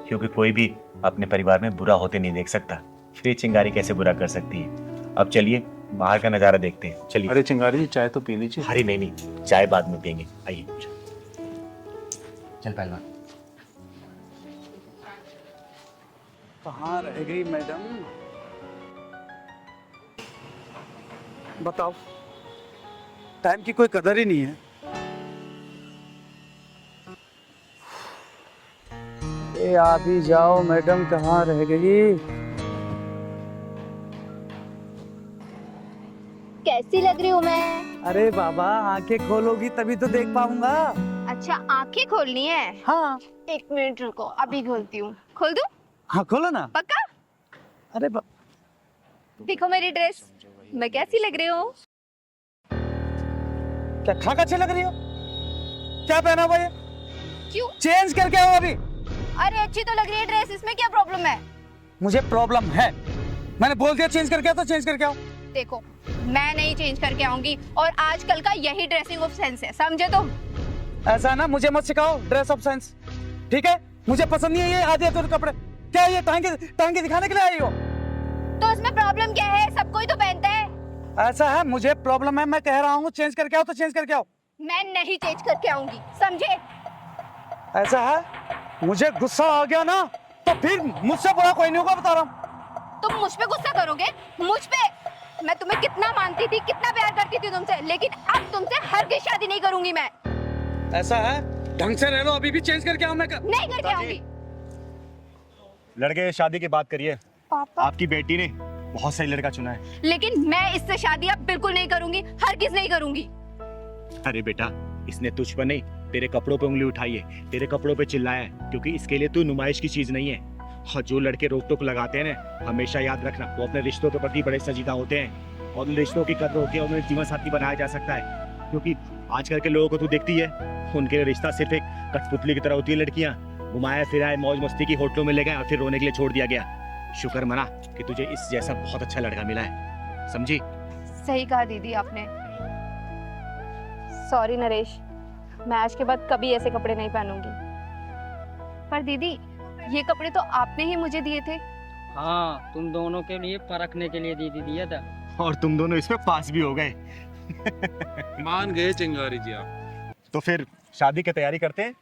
क्योंकि कोई भी अपने परिवार में बुरा होते नहीं देख सकता। फिर ये चिंगारी कैसे बुरा कर सकती है? अब चलिए बाहर का नजारा देखते हैं, चलिए। अरे चिंगारी जी, चाय तो पी लीजिए। अरे नहीं, चाय बाद में पियेंगे, आइए। चल पहलवान। कहाँ रह गई मैडम? बताओ, टाइम की कोई कदर ही नहीं है। ए आ भी जाओ मैडम, कहाँ रह गई? कैसी लग रही हूँ मैं? अरे बाबा, आंखें खोलोगी तभी तो देख पाऊंगा। अच्छा, आंखें खोलनी है? हाँ। एक मिनट रुको, अभी खोलती हूँ। खोल दूँ? हाँ खोलो ना। पक्का? अरे देखो मेरी ड्रेस, मैं कैसी लग रही हूँ? क्या खाक अच्छी लग रही हो? क्या पहना हुआ ये? क्यों? चेंज करके आओ अभी। अरे अच्छी तो लग रही है ड्रेस, इसमें क्या प्रॉब्लम है? मुझे प्रॉब्लम है, मैंने बोल दिया चेंज करके आओ तो चेंज करके आओ। देखो, मैं नहीं चेंज करके आऊंगी, और आजकल का यही ड्रेसिंग ऑफ सेंस है, समझे तुम? ऐसा ना, मुझे मत सिखाओ ड्रेस ऑफ सेंस, ठीक है? मुझे पसंद नहीं है ये आधे अधूरे कपड़े। क्या ये टांगे दिखाने के लिए आई हो? तो इसमें प्रॉब्लम क्या है? सब कोई तो पहनता है। ऐसा है, मुझे प्रॉब्लम है, मैं कह रहा हूँ चेंज करके आओ तो चेंज करके आओ। मैं नहीं चेंज करके आऊंगी, समझे? ऐसा है, मुझे गुस्सा आ गया ना तो फिर मुझसे बुरा कोई नहीं होगा, बता रहा हूँ। तुम मुझ पे गुस्सा करोगे? मुझ पे? मैं तुम्हें कितना मानती थी, कितना प्यार करती थी तुमसे, लेकिन अब तुमसे हरगिज़ शादी नहीं करूंगी मैं। ऐसा है, ढंग से रह लो, अभी भी चेंज करके आओ। मैं नहीं करके आऊंगी। लड़के शादी की बात करिए। पापा, आपकी बेटी ने बहुत सही लड़का चुना है। लेकिन मैं इससे शादी अब बिल्कुल नहीं करूंगी, हरगिज़ नहीं करूंगी। अरे बेटा, इसने तुझ पर नहीं तेरे कपड़ों पे उंगली उठाई है, तेरे कपड़ों पे चिल्लाया है, क्योंकि इसके लिए तू नुमाइश की चीज नहीं है। और जो लड़के रोक टोक लगाते हैं ना, हमेशा याद रखना वो अपने रिश्तों के प्रति बड़े संजीदा होते हैं, और उन रिश्तों की कदर होती है, उन्हें जीवन साथी बनाया जा सकता है। क्योंकि आजकल के लोगों को तू देखती है, उनके लिए रिश्ता सिर्फ एक कठपुतली की तरह होती है। लड़कियां घुमाया फिराए मौज मस्ती की होटलों में ले गए और फिर रोने के लिए छोड़ दिया गया। शुक्र मना कि तुझे इस जैसा बहुत अच्छा लड़का मिला है, समझी? सही कहा दीदी आपने। सॉरी नरेश, मैं आज के बाद कभी ऐसे कपड़े नहीं पहनूंगी। पर दीदी, ये कपड़े तो आपने ही मुझे दिए थे। हाँ, तुम दोनों के लिए परखने के लिए दीदी दिया था। और तुम दोनों इसमें पास भी हो गए। मान गए चिंगारी जी आप। तो फिर शादी की तैयारी करते हैं।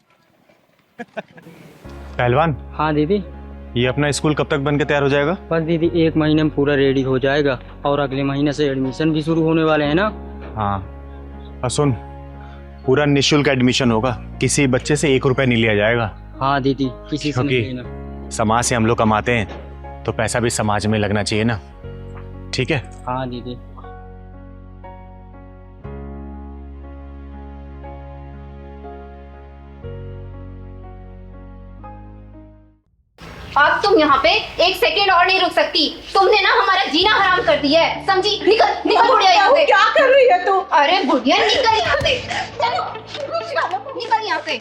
पहलवान, हाँ दीदी। ये अपना स्कूल कब तक बन के तैयार हो जाएगा? बस दीदी 1 महीने में पूरा रेडी हो जाएगा, और अगले महीने से एडमिशन भी शुरू होने वाले हैं ना। हाँ, और सुन, पूरा निःशुल्क एडमिशन होगा, किसी बच्चे से 1 रुपया नहीं लिया जाएगा। हाँ दीदी, किसी से नहीं क्योंकि लेना। समाज से हम लोग कमाते हैं, तो पैसा भी समाज में लगना चाहिए ना, ठीक है? हाँ दीदी। अब तुम यहाँ पे 1 सेकेंड और नहीं रुक सकती। तुमने ना हमारा जीना हराम कर दिया है, समझी? निकल निकल बुढ़िया यहाँ से। क्या कर रही है तू? अरे बुढ़िया निकल यहाँ से, चलो निकल यहाँ से।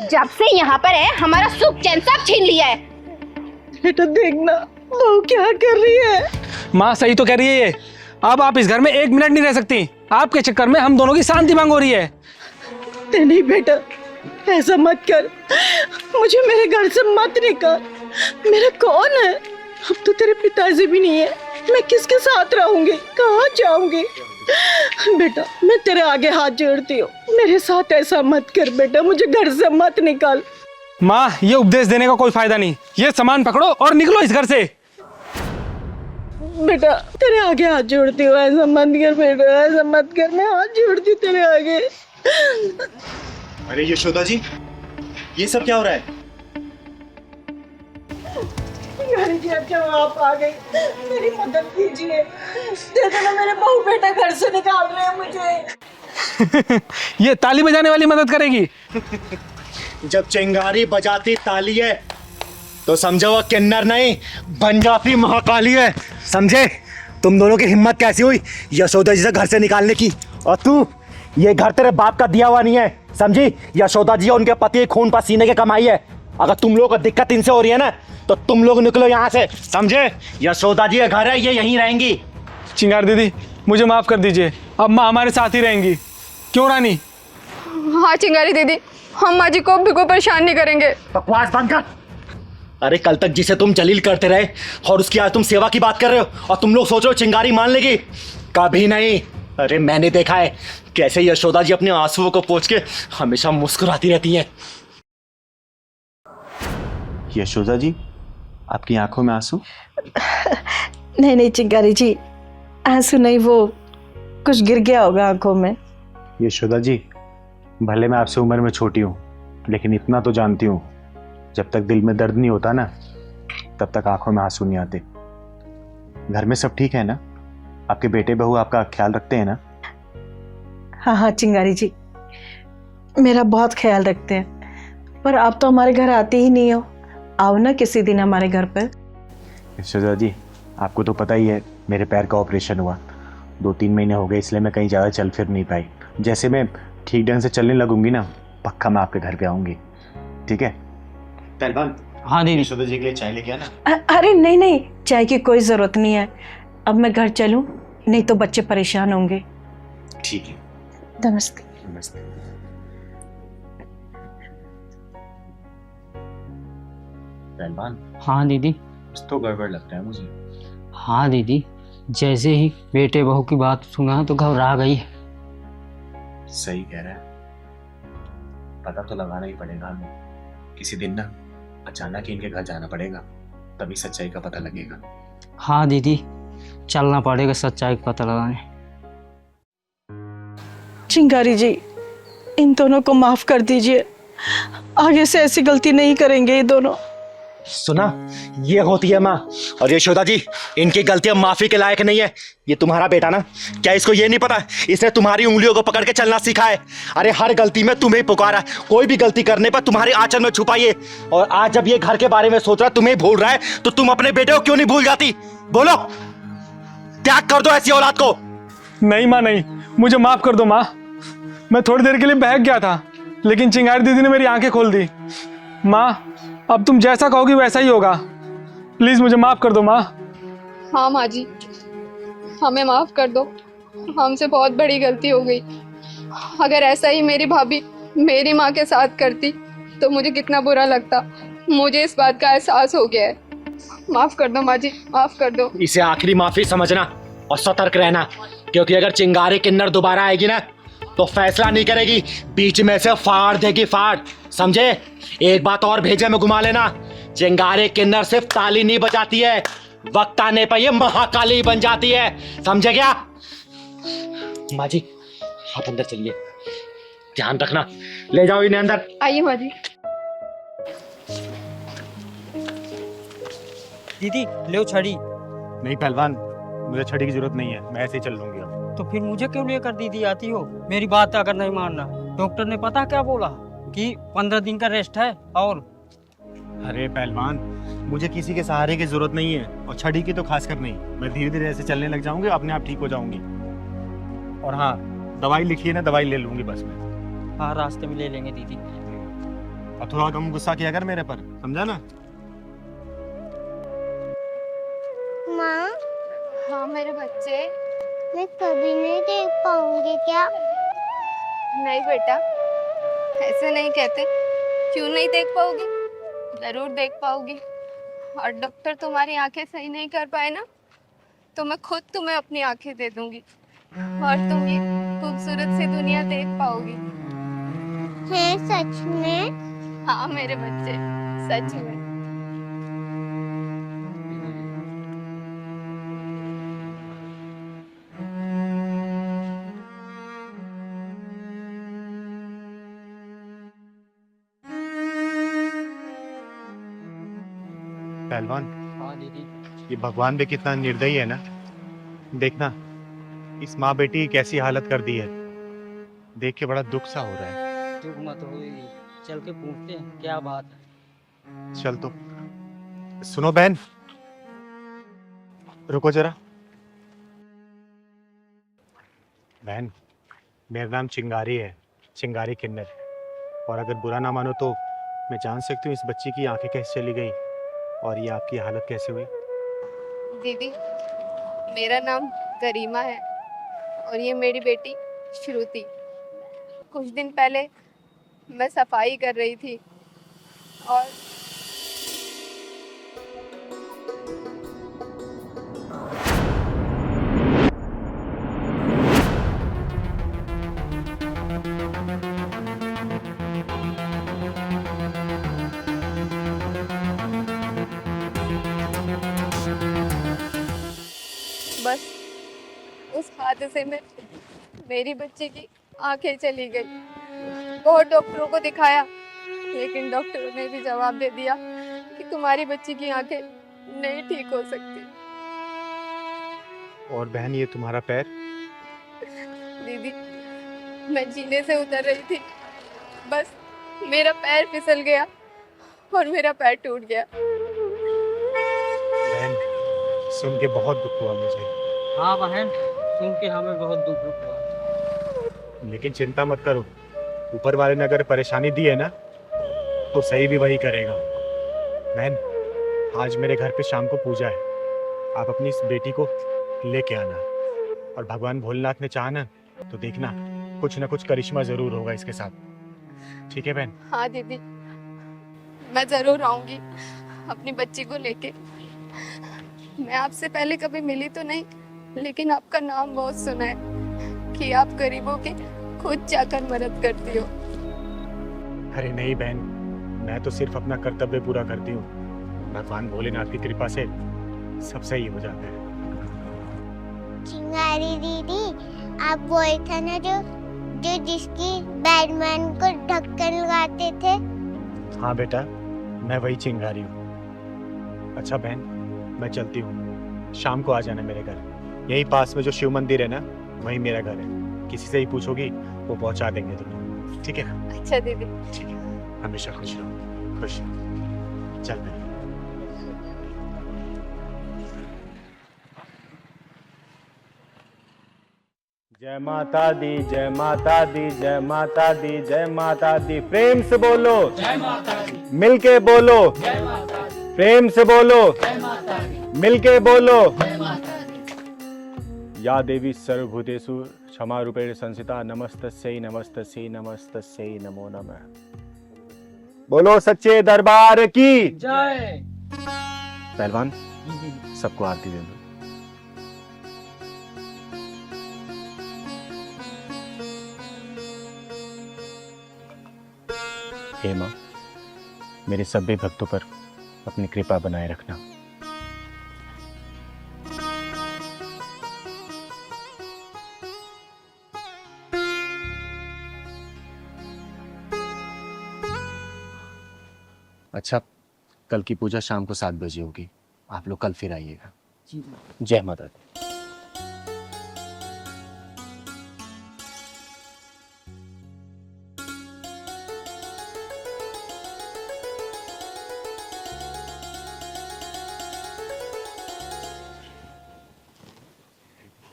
जब से यहाँ पर है, हमारा सुख चैन सब छीन लिया है। बेटा देखना बहू क्या कर रही है। माँ सही तो कह रही है ये। अब आप इस घर में 1 मिनट नहीं रह सकती। आपके चक्कर में हम दोनों की शांति भंग हो रही है। नहीं बेटा, ऐसा मत कर, मुझे मेरे घर से मत निकाल। मेरा कौन है? अब तो तेरे पिताजी भी नहीं है, मैं किसके साथ रहूंगी, कहाँ जाऊंगी? बेटा मैं तेरे आगे हाथ जोड़ती हूँ, मेरे साथ ऐसा मत कर बेटा, मुझे घर से मत निकाल। माँ, ये उपदेश देने का कोई फायदा नहीं। ये सामान पकड़ो और निकलो इस घर से। बेटा तेरे आगे हाथ जोड़ती हूँ, ऐसा मत कर बेटा, ऐसा मत कर, मैं हाथ जोड़ती हूँ तेरे आगे। अरे यशोदा जी, ये सब क्या हो रहा है? जी अच्छा आप आ गई, मेरी मदद कीजिए। देखो ना मेरे बहू बेटा घर से निकाल रहे हैं मुझे। ये ताली बजाने वाली मदद करेगी? जब चिंगारी बजाती ताली है तो समझो वो किन्नर नहीं बन जाती महाकाली है, समझे? तुम दोनों की हिम्मत कैसी हुई यशोदा जी से घर से निकालने की? और तू, ये घर तेरे बाप का दिया हुआ नहीं है, समझी? यशोदा जी उनके पति खून पसीने की कमाई है। अगर तुम लोगों को दिक्कत इनसे हो रही है ना, तो तुम लोग निकलो यहाँ से, समझे? यशोदा जी का घर है, ये यहीं रहेंगी। चिंगार दीदी, मुझे माफ कर दीजिए, अब माँ हमारे साथ ही रहेंगी। क्यों रानी? हाँ चिंगारी दीदी, हम माँ जी को बिल्कुल परेशान नहीं करेंगे। बकवास बंद कर। अरे कल तक जिसे तुम जलील करते रहे और उसकी आज तुम सेवा की बात कर रहे हो, और तुम लोग सोच रहे हो चिंगारी मान लेगी? कभी नहीं। अरे मैंने देखा है कैसे यशोदा जी अपने आंसुओं को पोंछ के हमेशा मुस्कुराती रहती हैं। यशोदा जी, आपकी आंखों में आंसू? नहीं नहीं चिंगारी जी, आंसू नहीं, वो कुछ गिर गया होगा आंखों में। यशोदा जी, भले मैं आपसे उम्र में छोटी हूँ, लेकिन इतना तो जानती हूँ, जब तक दिल में दर्द नहीं होता ना, तब तक आंखों में आंसू नहीं आते। घर में सब ठीक है ना? आपके बेटे बहू आपका ख्याल रखते हैं ना? हाँ हाँ चिंगारी जी, मेरा बहुत ख्याल रखते हैं। पर आप तो हमारे घर आते ही नहीं हो, आओ ना किसी दिन हमारे घर पर। यशोदा जी, आपको तो पता ही है मेरे पैर का ऑपरेशन हुआ, 2-3 महीने हो गए, इसलिए मैं कहीं ज़्यादा चल फिर नहीं पाई। जैसे मैं ठीक ढंग से चलने लगूंगी ना, पक्का मैं आपके घर पे आऊंगी, ठीक है? पहलवान, हाँ दीदी। यशोदा जी के लिए चाय लेके आना। अरे नहीं नहीं, चाय की कोई ज़रूरत नहीं है, अब मैं घर चलूं, नहीं तो बच्चे परेशान होंगे। ठीक है, नमस्ते। नमस्ते। पहलवान, हाँ दीदी। कुछ तो गड़बड़ लगता है मुझे। हाँ दीदी, जैसे ही बेटे बहू की बात सुना तो घबरा गई। सही कह रहा है, पता तो लगाना ही पड़ेगा हमें। किसी दिन ना अचानक ही इनके घर जाना पड़ेगा, तभी सच्चाई का पता लगेगा। हाँ दीदी, चलना पड़ेगा सच्चाई का पता लगाने। चिंगारी जी, इन दोनों को माफ कर दीजिए, आगे से ऐसी गलती नहीं करेंगे ये दोनों। सुना, ये होती है माँ। और यशोदा जी, इनकी गलतियां माफी के लायक नहीं है। ये तुम्हारा बेटा ना, क्या इसको ये नहीं पता इसने तुम्हारी उंगलियों को पकड़ के चलना सीखा है? अरे हर गलती में तुम्हें पुकारा, कोई भी गलती करने पर तुम्हारे आंचल में छुपाइए। और आज जब ये घर के बारे में सोच रहा है, तुम्हें भूल रहा है, तो तुम अपने बेटे को क्यों नहीं भूल जाती? बोलो, त्याग कर दो ऐसी औलाद को। नहीं माँ नहीं, मुझे माफ कर दो माँ। मैं थोड़ी देर के लिए बहक गया था, लेकिन चिंगारी दीदी ने मेरी आंखें खोल दी। माँ, अब तुम जैसा कहोगी वैसा ही होगा। प्लीज मुझे माफ कर दो माँ। हाँ माँ जी, हमें माफ कर दो, हमसे बहुत बड़ी गलती हो गई। अगर ऐसा ही मेरी भाभी मेरी माँ के साथ करती तो मुझे कितना बुरा लगता। मुझे इस बात का एहसास हो गया है। माफ कर दो माँ जी, माफ कर दो। इसे आखिरी माफी समझना और सतर्क रहना, क्योंकि अगर चिंगारी किन्नर दोबारा आएगी ना, तो फैसला नहीं करेगी, बीच में से फाड़ देगी, फाड़। समझे? एक बात और भेजे में घुमा लेना, चिंगारी किन्नर सिर्फ ताली नहीं बजाती है, वक्त आने पर ये महाकाली बन जाती है। समझे क्या? माँ जी, आप अंदर चलिए, ध्यान रखना। ले जाओ इन्हें अंदर। आइए माँ जी। दीदी ले छड़ी। नहीं पहलवान, मुझे छड़ी की जरूरत नहीं है, मैं ऐसे ही चल लूंगी अब। तो फिर मुझे क्यों लेकर दीदी आती हो? मेरी बात अगर नहीं मानना, डॉक्टर ने पता क्या बोला कि 15 दिन का रेस्ट है। और अरे पहलवान, मुझे किसी के सहारे की जरूरत नहीं है, और छड़ी की तो खासकर नहीं। मैं धीरे धीरे ऐसे चलने लग जाऊंगी, अपने आप ठीक हो जाऊंगी। और हाँ, दवाई लिखी है ना, दवाई ले लूंगी बस मैं। हाँ, रास्ते में ले लेंगे दीदी। और थोड़ा कम गुस्सा किया कर मेरे पर, समझा ना? माँ, हाँ मेरे बच्चे। मैं कभी नहीं देख पाऊंगी क्या? नहीं बेटा, ऐसे नहीं कहते। क्यों नहीं देख पाओगी? जरूर देख पाओगी। और डॉक्टर तुम्हारी आंखें सही नहीं कर पाए ना, तो मैं खुद तुम्हें अपनी आंखें दे दूंगी और तुम ये खूबसूरत सी दुनिया देख पाओगी। है सच में? हाँ मेरे बच्चे, सच में। पहलवान, हाँ दीदी। ये भगवान भी कितना निर्दयी है ना। देखना, इस माँ बेटी की कैसी हालत कर दी है, देख के बड़ा दुख सा हो रहा है। चुप मत हो दीदी, चल के पूछते हैं क्या बात है। चल तो। सुनो बहन, रुको जरा। बहन, मेरा नाम चिंगारी है, चिंगारी किन्नर। और अगर बुरा ना मानो तो मैं जान सकती हूँ इस बच्ची की आंखें कैसे चली गई और ये आपकी हालत कैसे हुई? दीदी, मेरा नाम करीमा है और ये मेरी बेटी श्रुति। कुछ दिन पहले मैं सफाई कर रही थी और बस उस हादसे में मेरी बच्ची की आंखें चली गई। बहुत डॉक्टरों को दिखाया, लेकिन डॉक्टरों ने भी जवाब दे दिया कि तुम्हारी बच्ची की आंखें नहीं ठीक हो सकती। और बहन, ये तुम्हारा पैर? दीदी, मैं जीने से उतर रही थी, बस मेरा पैर फिसल गया और मेरा पैर टूट गया। बहन, सुन के बहुत दुख हुआ मुझे। हाँ बहन, सुन के हमें बहुत दुख हुआ। लेकिन चिंता मत करो, ऊपर वाले ने अगर परेशानी दी है ना, तो सही भी वही करेगा। बहन, आज मेरे घर पे शाम को पूजा है, आप अपनी इस बेटी को लेके आना। और भगवान भोलेनाथ ने चाहा ना, तो देखना कुछ ना कुछ करिश्मा जरूर होगा इसके साथ। ठीक है बहन? हाँ दीदी, मैं जरूर आऊंगी अपनी बच्ची को लेके। मैं आपसे पहले कभी मिली तो नहीं, लेकिन आपका नाम बहुत सुना है कि आप गरीबों की खुद जाकर मदद करती हो। अरे नहीं बहन, मैं तो सिर्फ अपना कर्तव्य पूरा करती हूँ। भगवान भोलेनाथ की कृपा से सब सही हो जाता है। चिंगारी दीदी, आप वही था ना जो जिसकी बैटमैन को ढक्कन लगाते थे? हाँ बेटा, मैं वही चिंगारी हूँ। अच्छा बहन, मैं चलती हूँ, शाम को आ जाना मेरे घर। यही पास में जो शिव मंदिर है ना, वही मेरा घर है। किसी से ही पूछोगी वो पहुंचा देंगे तुम्हें, ठीक है? अच्छा दीदी। ठीक है, हमेशा खुश रहो, खुश रहो। चल बहन। जय माता दी, जय माता दी, जय माता दी, जय माता दी। प्रेम से बोलो जय माता दी, मिलके बोलो जय माता दी, प्रेम से बोलो जय माता दी, मिलके बोलो जय माता दी। या देवी सर्वभूतेषु क्षमा रूपेण संस्थिता, नमस्तस्यै नमस्तस्यै नमस्तस्यै नमो नमः। बोलो सच्चे दरबार की जय। पहलवान, सबको आरती दे दो। हे माँ, मेरे सभी भक्तों पर अपनी कृपा बनाए रखना। अच्छा, कल की पूजा शाम को 7 बजे होगी, आप लोग कल फिर आइएगा। जय माता दी।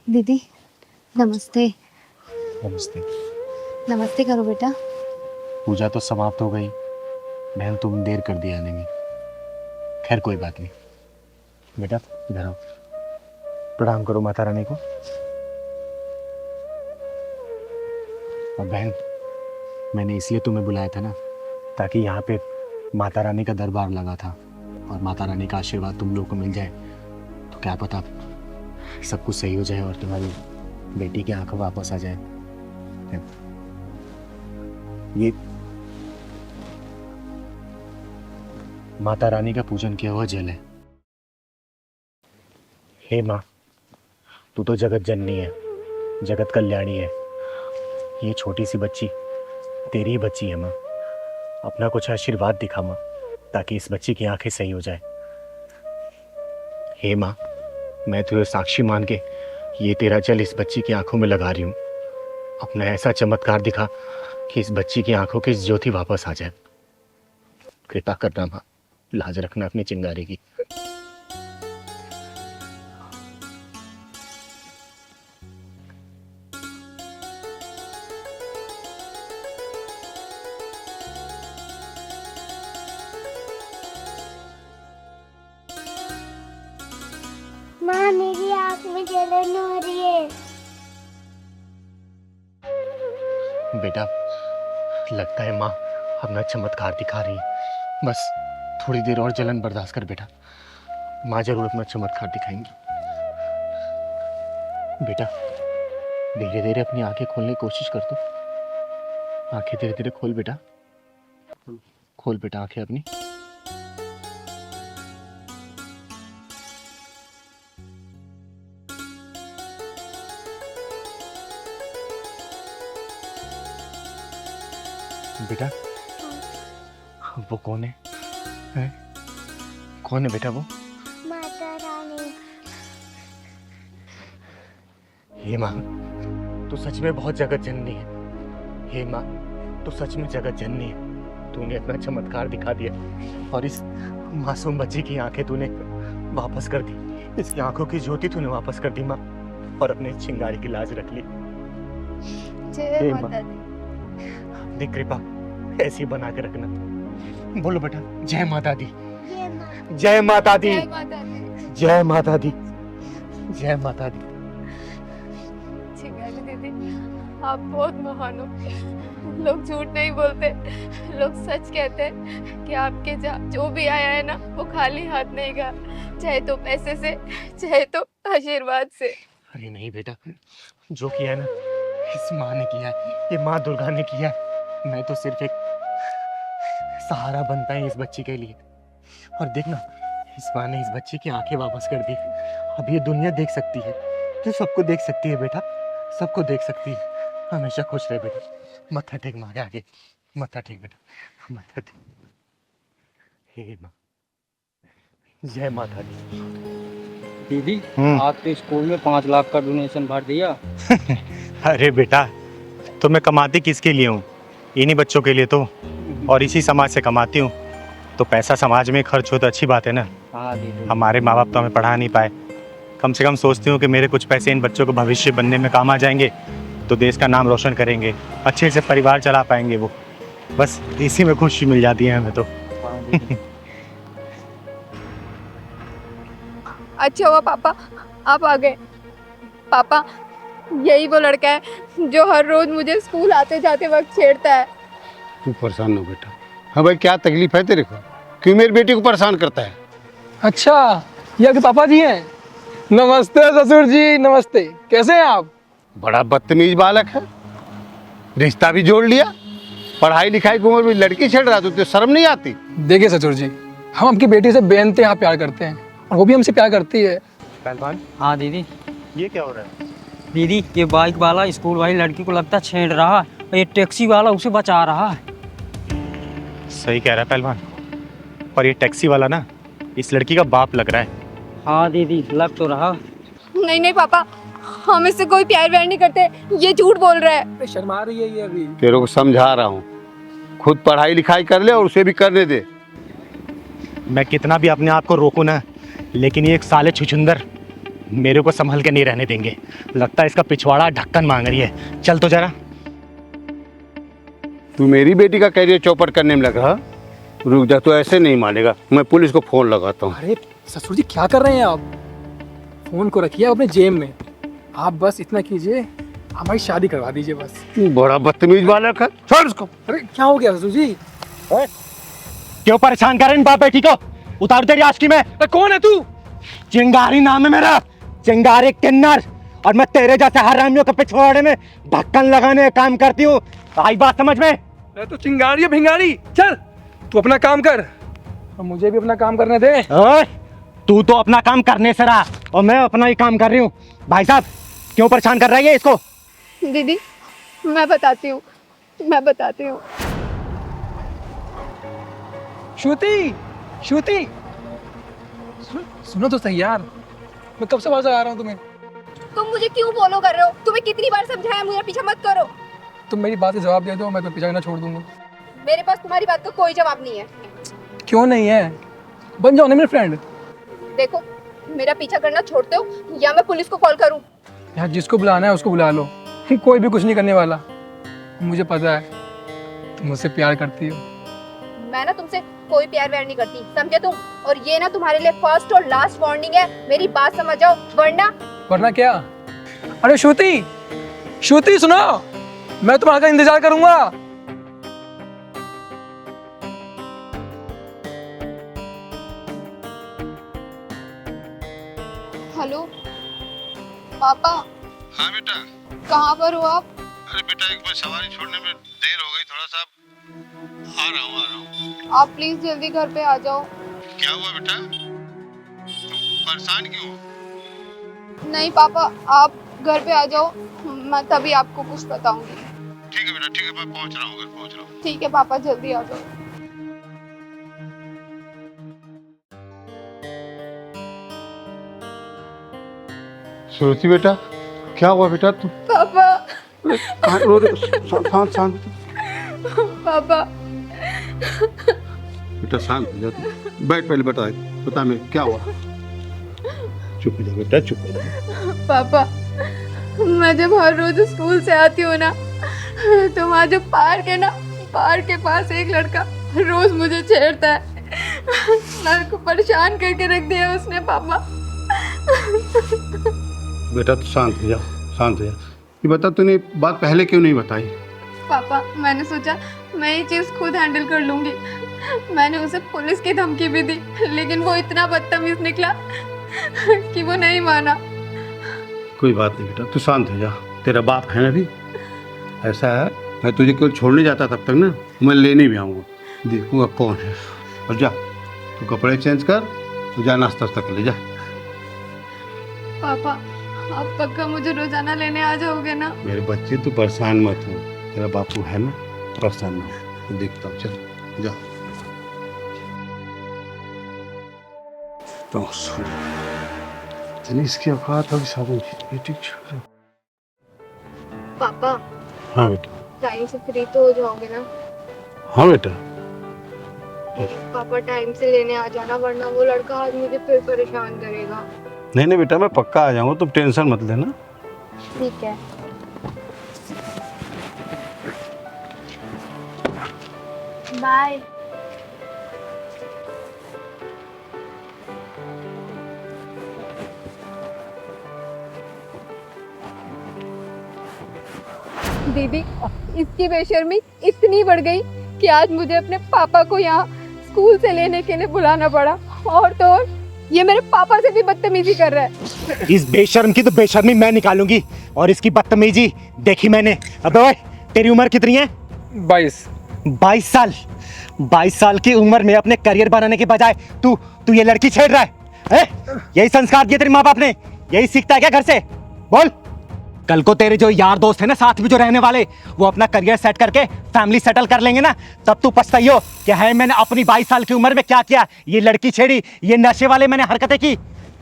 दीदी नमस्ते। नमस्ते। नमस्ते करो बेटा। पूजा तो समाप्त हो गई, बहन तुम देर कर दी आने में। खैर कोई बात नहीं, बेटा इधर आओ, प्रणाम करो माता रानी को। और बहन, मैंने इसलिए तुम्हें बुलाया था ना, ताकि यहाँ पे माता रानी का दरबार लगा था और माता रानी का आशीर्वाद तुम लोगों को मिल जाए तो क्या पता सब कुछ सही हो जाए और तुम्हारी बेटी की आंखें वापस आ जाए। ये माता रानी का पूजन किया हुआ जल है। हे माँ, तू तो जगत जननी है, जगत कल्याणी है। ये छोटी सी बच्ची तेरी ही बच्ची है माँ, अपना कुछ आशीर्वाद दिखा माँ, ताकि इस बच्ची की आंखें सही हो जाए। हे माँ, मैं तुझे साक्षी मान के ये तेरा जल इस बच्ची की आंखों में लगा रही हूँ। अपना ऐसा चमत्कार दिखा कि इस बच्ची की आंखों की ज्योति वापस आ जाए। कृपा करना माँ, लाज रखना अपनी चिंगारी की। माँ मेरी आँख में जलन हो रही है। बेटा, लगता है माँ अपना चमत्कार दिखा रही है। बस थोड़ी देर और जलन बर्दाश्त कर बेटा, माँ जरूर अपना चमत्कार दिखाएंगी। बेटा धीरे धीरे अपनी आंखें खोलने की कोशिश कर दो। आंखें धीरे धीरे खोल बेटा, खोल बेटा आंखें अपनी। बेटा वो कौन है? हैं? कौन है बेटा वो? माता रानी। हे माँ, तू सच में बहुत जगत जननी है। हे माँ, तू सच में जगत जननी है। तूने अपना चमत्कार दिखा दिया और इस मासूम बच्ची की आंखें तूने वापस कर दी। इसकी आंखों की ज्योति तूने वापस कर दी माँ, और अपने चिंगारी की लाज रख ली। जय माता दी। अपनी कृपा ऐसी बना के रखना। बोलो बेटा, जय माता दी, जय माता दी, जय माता दी। जय माता दी, जय माता दी। चिंगारी दीदी, आप बहुत महान हो। लोग झूठ नहीं बोलते, लोग सच कहते हैं कि आपके जो भी आया है ना, वो खाली हाथ नहीं गया, चाहे तो पैसे से, चाहे तो आशीर्वाद से। अरे नहीं बेटा, जो किया है ना इस माँ ने किया है, ये माँ दुर्गा ने किया है। मैं तो सिर्फ एक सहारा बनता है इस बच्ची के लिए। और देखना, इस माँ ने इस बच्ची की आंखें वापस कर दी। अब ये दुनिया देख सकती है, तो सबको देख सकती है बेटा, सबको देख सकती है। हमेशा खुश रहे बेटा। मत्था टेक माँ के आगे, मत्था टेक बेटा, मत्था टेक। हे माँ, जय माता दी। दीदी आपके स्कूल में 5 लाख का डोनेशन भर दिया। अरे बेटा, तो मैं कमाती किसके लिए हूँ? इन्हीं बच्चों के लिए तो, और इसी समाज से कमाती हूँ। तो पैसा समाज में खर्च हो तो अच्छी बात है ना। हाँ दीदी। हमारे माँ बाप तो हमें पढ़ा नहीं पाए, कम से कम सोचती हूँ कि मेरे कुछ पैसे इन बच्चों को भविष्य बनने में काम आ जाएंगे, तो देश का नाम रोशन करेंगे, अच्छे से परिवार चला पाएंगे वो। बस इसी में खुशी मिल जाती है हमें तो। अच्छा हुआ पापा आप आ गए। पापा यही वो लड़का है जो हर रोज मुझे स्कूल आते जाते वक्त छेड़ता है। तू परेशान हो बेटा। हाँ भाई, क्या तकलीफ है तेरे को? क्यों मेरी बेटी को परेशान करता है? अच्छा, ये आपके पापा जी हैं? नमस्ते ससुर जी, नमस्ते। कैसे हैं आप? बड़ा बदतमीज बालक है, रिश्ता भी जोड़ लिया। पढ़ाई लिखाई की उम्र में लड़की छेड़ रहा, तो शर्म नहीं आती? देखिए ससुर जी, हम आपकी बेटी से बेइंतहा प्यार करते हैं और वो भी हमसे प्यार करती है। पहलवान, हाँ दीदी। ये क्या हो रहा है? दीदी ये बाइक वाला स्कूल वाली लड़की को लगता है छेड़ रहा है, और ये टैक्सी वाला उसे बचा रहा है। सही कह रहा है पहलवान, और ये टैक्सी वाला ना इस लड़की का बाप लग रहा है। हाँ दीदी लग तो रहा। नहीं नहीं पापा, हम इससे कोई प्यार व्यार नहीं करते, ये झूठ बोल रहा है। शर्मा रही है ये अभी। तेरे को समझा रहा हूँ, खुद पढ़ाई लिखाई कर ले और उसे भी करने दे। मैं कितना भी अपने आप को रोकूं ना, लेकिन ये एक साले छुछुंदर मेरे को संभल के नहीं रहने देंगे। लगता है इसका पिछवाड़ा ढक्कन मांग रही है। चल तो जरा। तू मेरी बेटी का कैरियर चौपट करने में लग रहा? रुक जा, तो ऐसे नहीं मानेगा, मैं पुलिस को फोन लगाता हूँ। अरे ससुर जी क्या कर रहे हैं आप? फोन को रखिए अपने जेब में। आप बस इतना कीजिए, हमारी शादी करवा दीजिए बस। तू बड़ा बदतमीज बालक है, छोड़ उसको। अरे क्या हो गया ससुर जी? क्यों परेशान कर रहे हैं बाप बेटी को? उतार तेरी आशिकी में। कौन है तू? चिंगारी नाम है मेरा, चिंगारी किन्नर, और मैं तेरे जैसे हरामियों के पिछवाड़े में ढक्कन लगाने का काम करती हूँ। आई बात समझ में? मैं तो चिंगारी है भिंगारी। चल तू अपना काम कर और मुझे भी अपना काम करने दे। ओए, तू तो अपना काम करने से रहा और मैं अपना ही काम कर रही हूँ। भाई साहब क्यों परेशान कर रही है इसको? दीदी मैं बताती हूँ, मैं बताती हूँ। श्रुति, श्रुति सुनो तो सही यार, मैं कब से आवाज लगा रहा हूँ तुम्हें। तुम मुझे क्यों फॉलो कर रहे हो? तुम्हें कितनी बार समझाया मुझे पीछा मत करो। तुम मेरी बात का जवाब दे दो, मैं तो पीछा करना छोड़ दूंगा। मेरे पास तुम्हारी बात का कोई जवाब नहीं है। क्यों नहीं है? बन जाओ ना मेरे फ्रेंड। देखो मेरा पीछा करना छोड़ते हो या मैं पुलिस को कॉल करूं? यार जिसको बुलाना है उसको बुला लो, कोई भी कुछ नहीं करने वाला। मुझे पता है तुम मुझसे प्यार करती हो। मैं ना तुमसे कोई प्यार व्यार नहीं करती, समझे तुम? और ये ना तुम्हारे लिए फर्स्ट और लास्ट वार्निंग है, मेरी बात समझ जाओ वरना क्या? अरे श्रुति, श्रुति सुनो, मैं तुम्हारा इंतजार करूंगा। हेलो पापा। हाँ बेटा। कहाँ पर हो आप? अरे बेटा एक बार सवारी छोड़ने में देर हो गई, थोड़ा सा आ रहा हूँ। आप प्लीज जल्दी घर पे आ जाओ। क्या हुआ बेटा? परेशान क्यों? नहीं पापा आप घर पे आ जाओ, मैं तभी आपको कुछ बताऊंगी। ठीक है बेटा, ठीक है, मैं पहुंच रहा हूँ, घर पहुंच रहा हूँ। ठीक है पापा जल्दी आ जाओ। श्रुति बेटा, क्या हुआ बेटा? तू पापा। शांत शांत पापा। बेटा शांत हो जा, तू बैठ, पहले बता मैं क्या हुआ। चुप हो जा बेटा, चुप हो जा। पापा मैं जब हर रोज स्कूल से आती हूँ ना, तो वहाँ जो पार्क है ना, पार्क के पास एक लड़का रोज मुझे छेड़ता है। मेरे को परेशान करके रख दिया उसने पापा। बेटा तू शांत हो जा, शांत हो जा। ये बता तूने बात पहले क्यों नहीं बताई? पापा मैंने सोचा मैं ये चीज़ खुद हैंडल कर लूँगी। मैंने उसे पुलिस की धमकी भी दी, लेकिन वो इतना बदतमीज निकला कि वो नहीं माना। कोई बात नहीं बेटा, तू शांत हो जा। तेरा बाप है ना भी। ऐसा है, मैं तुझे केवल छोड़ने जाता तब तक ना, मैं लेने भी आऊँगा, देखूँगा कौन है। और जा तू कपड़े चेंज कर, तू जा नाश्ता कर ले जा। पापा आप पक्का मुझे रोजाना लेने आ जाओगे ना? मेरे बच्चे तू परेशान मत हो, तेरा बापू है ना, परेशान ना हो। देखता हूँ, चल जा। तो सुन, इतनी इसकी औकात होगी साधन की। पापा हाँ बेटा। टाइम से फ्री तो हो जाओगे ना? हाँ बेटा। पापा टाइम से लेने आ जाना, वरना वो लड़का आज मुझे फिर परेशान करेगा। नहीं नहीं बेटा, मैं पक्का आ जाऊंगा, तुम टेंशन मत लेना। ठीक है। बाय। दीदी, इसकी बेशर्मी इतनी बढ़ गई कि आज मुझे अपने पापा को यहाँ स्कूल से लेने के लिए बुलाना पड़ा। और तो और ये मेरे पापा से भी बदतमीजी कर रहा है। इस बेशर्म की तो बेशर्मी मैं निकालूंगी और इसकी बदतमीजी देखी मैंने। अबे ओए, तेरी उम्र कितनी है? 22 साल। 22 साल की उम्र में अपने करियर बनाने के बजाय तू ये लड़की छेड़ रहा है? यही संस्कार दिए तेरे माँ बाप ने? यही सीखता है क्या घर से? बोल। कल को तेरे जो यार दोस्त है ना, साथ में जो रहने वाले, वो अपना करियर सेट करके फैमिली सेटल कर लेंगे ना, तब तू पछताइयो कि है मैंने अपनी 22 साल की उम्र में क्या किया। ये लड़की छेड़ी, ये नशे वाले मैंने हरकतें की।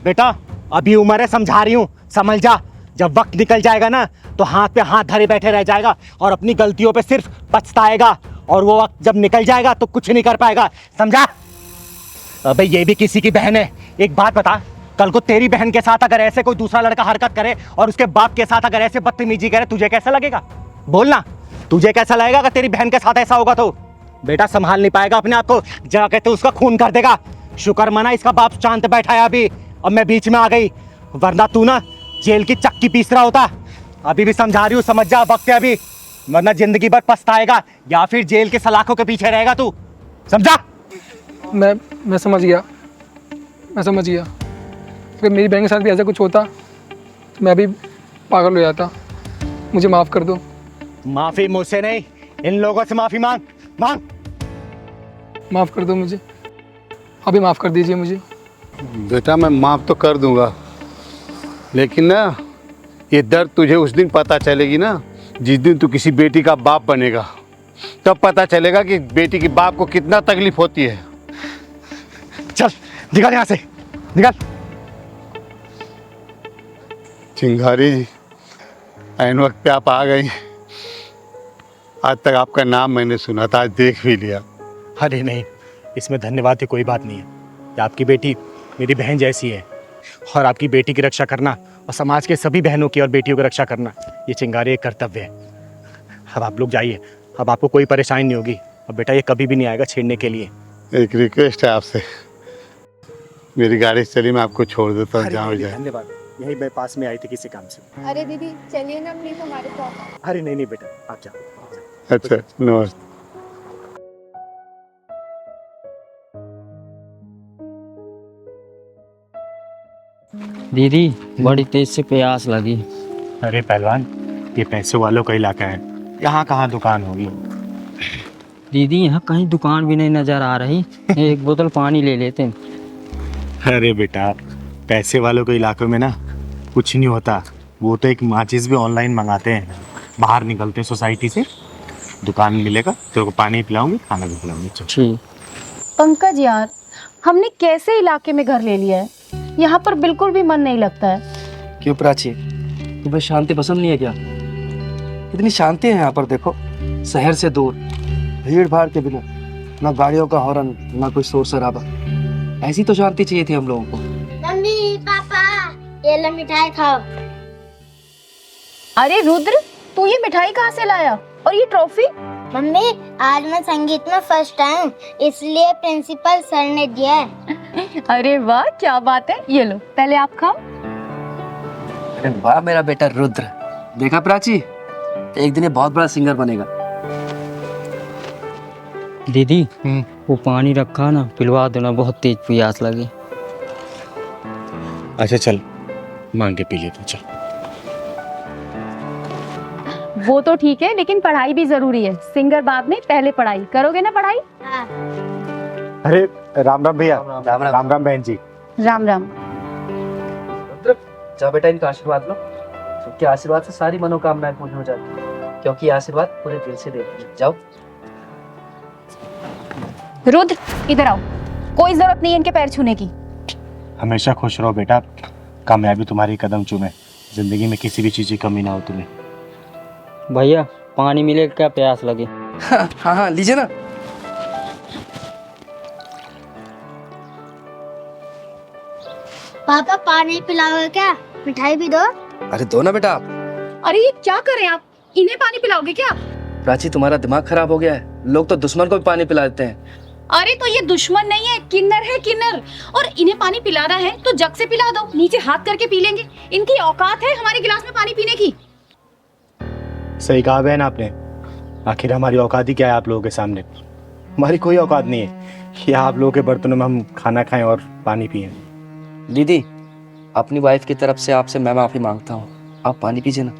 बेटा अभी उम्र है, समझा रही हूँ, समझ जा। जब वक्त निकल जाएगा ना तो हाथ पे हाथ धरे बैठे रह जाएगा और अपनी गलतियों पे सिर्फ पछताएगा, और वो वक्त जब निकल जाएगा तो कुछ नहीं कर पाएगा, समझा? अबे ये भी किसी की बहन है। एक बात बता, कल को तेरी बहन के साथ अगर ऐसे कोई दूसरा लड़का हरकत करे और उसके बाप के साथ अगर ऐसे बदतमीजी करे, तुझे कैसा लगेगा? बोलना, तुझे कैसा लगेगा अगर तेरी बहन के साथ ऐसा होगा तो? बेटा संभाल नहीं पाएगा अपने आप को, जाके तो उसका खून कर देगा। शुक्र मना इसका बाप शांत बैठा है अभी, अब मैं बीच में आ गई, वरना तू ना जेल की चक्की पीस रहा होता। अभी भी समझा रही हूँ, समझ जा, वक्त है अभी, वरना जिंदगी भर पछताएगा या फिर जेल के सलाखों के पीछे रहेगा तू, समझा? मैं समझ गया, मैं समझ गया। अगर मेरी बहन के साथ भी ऐसा कुछ होता तो मैं भी पागल हो जाता। मुझे माफ़ कर दो। माफी मुझसे नहीं, इन लोगों से माफी मांग। माफ़ कर दो मुझे, अभी माफ़ कर दीजिए मुझे। बेटा मैं माफ़ तो कर दूंगा, लेकिन ना ये दर्द तुझे उस दिन पता चलेगी ना, जिस दिन तू किसी बेटी का बाप बनेगा, तब पता चलेगा कि बेटी के बाप को कितना तकलीफ होती है। चल निकल यहाँ से, निकल। चिंगारी जी, ऐन वक्त पे आप आ गई। आज तक आपका नाम मैंने सुना था, आज देख भी लिया। अरे नहीं, इसमें धन्यवाद की कोई बात नहीं है। कि आपकी बेटी मेरी बहन जैसी है, और आपकी बेटी की रक्षा करना और समाज के सभी बहनों की और बेटियों की रक्षा करना, ये चिंगारी एक कर्तव्य है। अब आप लोग जाइए, अब आपको कोई परेशानी नहीं होगी। अब बेटा ये कभी भी नहीं आएगा छेड़ने के लिए। एक रिक्वेस्ट है आपसे, मेरी गाड़ी से चली, मैं आपको छोड़ देता हूँ, जहाँ जाए। धन्यवाद, यही मैं पास में आई थी किसी काम से। अरे दीदी चलिए ना प्लीज हमारे साथ। अरे नहीं बेटा, आप जाओ। अच्छा नमस्ते। दीदी बड़ी तेज से प्यास लगी। अरे पहलवान, ये पैसे वालों का इलाका है, यहाँ कहाँ दुकान होगी? दीदी यहाँ कहीं दुकान भी नहीं नजर आ रही, एक बोतल पानी ले लेते हैं। अरे बेटा, पैसे वालों के इलाकों में ना कुछ नहीं होता। वो तो एक माचिस भी ऑनलाइन मंगाते हैं, बाहर निकलते हैं सोसाइटी से, दुकान मिलेगा, तेरे को पानी पिलाऊंगी, खाना भी खिलाऊंगी। ठीक। पंकज यार, हमने कैसे इलाके में घर ले लिया है, यहाँ पर बिल्कुल भी मन नहीं लगता है। क्यों प्राची, तुम्हें शांति पसंद नहीं है क्या? इतनी शांति है यहाँ पर, देखो, शहर से दूर, भीड़ भाड़ के बिना, ना गाड़ियों का हॉर्न, ना कोई शोर शराबा। ऐसी तो शांति चाहिए थी हम लोगों को। मम्मी पापा ये लो मिठाई खाओ। अरे रुद्र, तू ये मिठाई कहाँ से लाया और ये ट्रॉफी? मम्मी आज मैं संगीत में फर्स्ट आऊँ, इसलिए प्रिंसिपल सर ने दिया है। अरे वाह, क्या बात है, ये लो पहले आप खाओ। अरे वाह मेरा बेटा रुद्र, देखा प्राची, एक दिन ये बहुत बड़ा सिंगर बनेगा। दीदी वो पानी रखा ना, पिलवा देना, बहुत तेज प्यास लगी। अच्छा चल, मांग के पी ले तू, चल। वो तो ठीक है, लेकिन पढ़ाई भी जरूरी है। सिंगर बाद में, पहले पढ़ाई करोगे ना? पढ़ाई। अरे राम राम भैया। राम राम बहन जी। राम राम। रुद्र, जा बेटा, इनका आशीर्वाद लो, क्योंकि आशीर्वाद से सारी मनोकामनाएं पूर्ण हो जाती है, क्योंकि ये आशीर्वाद पूरे दिल से देते हैं। जाओ। रुद्र इधर आओ, कोई जरूरत नहीं है इनके पैर छूने की। हमेशा खुश रहो बेटा, कामयाबी तुम्हारी कदम चूमे, जिंदगी में किसी भी चीज़ की कमी ना हो तुम्हें। भैया पानी मिले क्या, प्यास लगे। हाँ हाँ लीजिए ना। पापा पानी पिलाओगे क्या? मिठाई भी दो। अरे दो ना बेटा आप। अरे ये क्या कर रहे हैं आप? इन्हें पानी पिलाओगे क्या? प्राची तुम्हारा दिमाग खराब हो गया है, लोग तो दुश्मन को भी पानी पिला देते हैं। अरे तो ये दुश्मन नहीं है, किन्नर है किन्नर। और इन्हें पानी पिलाना है तो जग से पिला दो, नीचे हाथ करके पी लेंगे। इनकी औकात है हमारे गिलास में पानी पीने की। सही कहा बहन आपने, आखिर हमारी औकात ही क्या है आप लोगों के सामने? हमारी कोई औकात नहीं है कि आप लोगों के बर्तनों में हम खाना खाएं और पानी पिएं। दीदी, अपनी वाइफ की तरफ से आपसे मैं माफी मांगता हूँ, आप पानी पीजिए ना।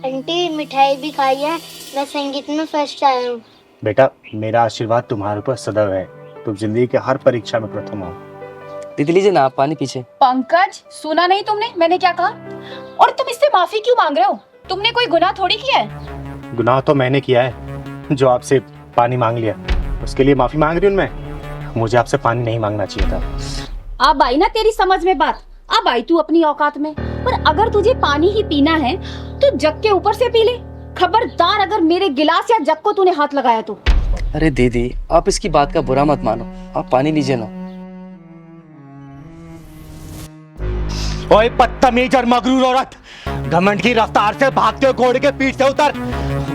आंटी मिठाई भी खाई है, मैं संगीत में फर्स्ट आया हूँ। बेटा मेरा आशीर्वाद तुम्हारे ऊपर सदैव है, तुम जिंदगी के हर परीक्षा में प्रथम आओ। दीदी लीजिए ना आप पानी पीछे। पंकज सुना नहीं तुमने मैंने क्या कहा? और तुम इससे माफी क्यों मांग रहे हो? तुमने कोई गुनाह थोड़ी किया है। गुनाह तो मैंने किया है, जो आपसे पानी मांग लिया, उसके लिए माफी मांग रही हूँ मैं। मुझे आपसे पानी नहीं मांगना चाहिए था। अब आई ना तेरी समझ में बात, अब आई तू अपनी औकात में। पर अगर तुझे पानी ही पीना है तो जग के ऊपर से पी ले। खबरदार अगर मेरे गिलास या जग को तूने हाथ लगाया तो। अरे दीदी आप इसकी बात का बुरा मत मानो, आप पानी लीजिए ना। ओए बदतमीज और मगरूर औरत, घमंड की रफ्तार से भागते हुए घोड़े के पीठ से उतर,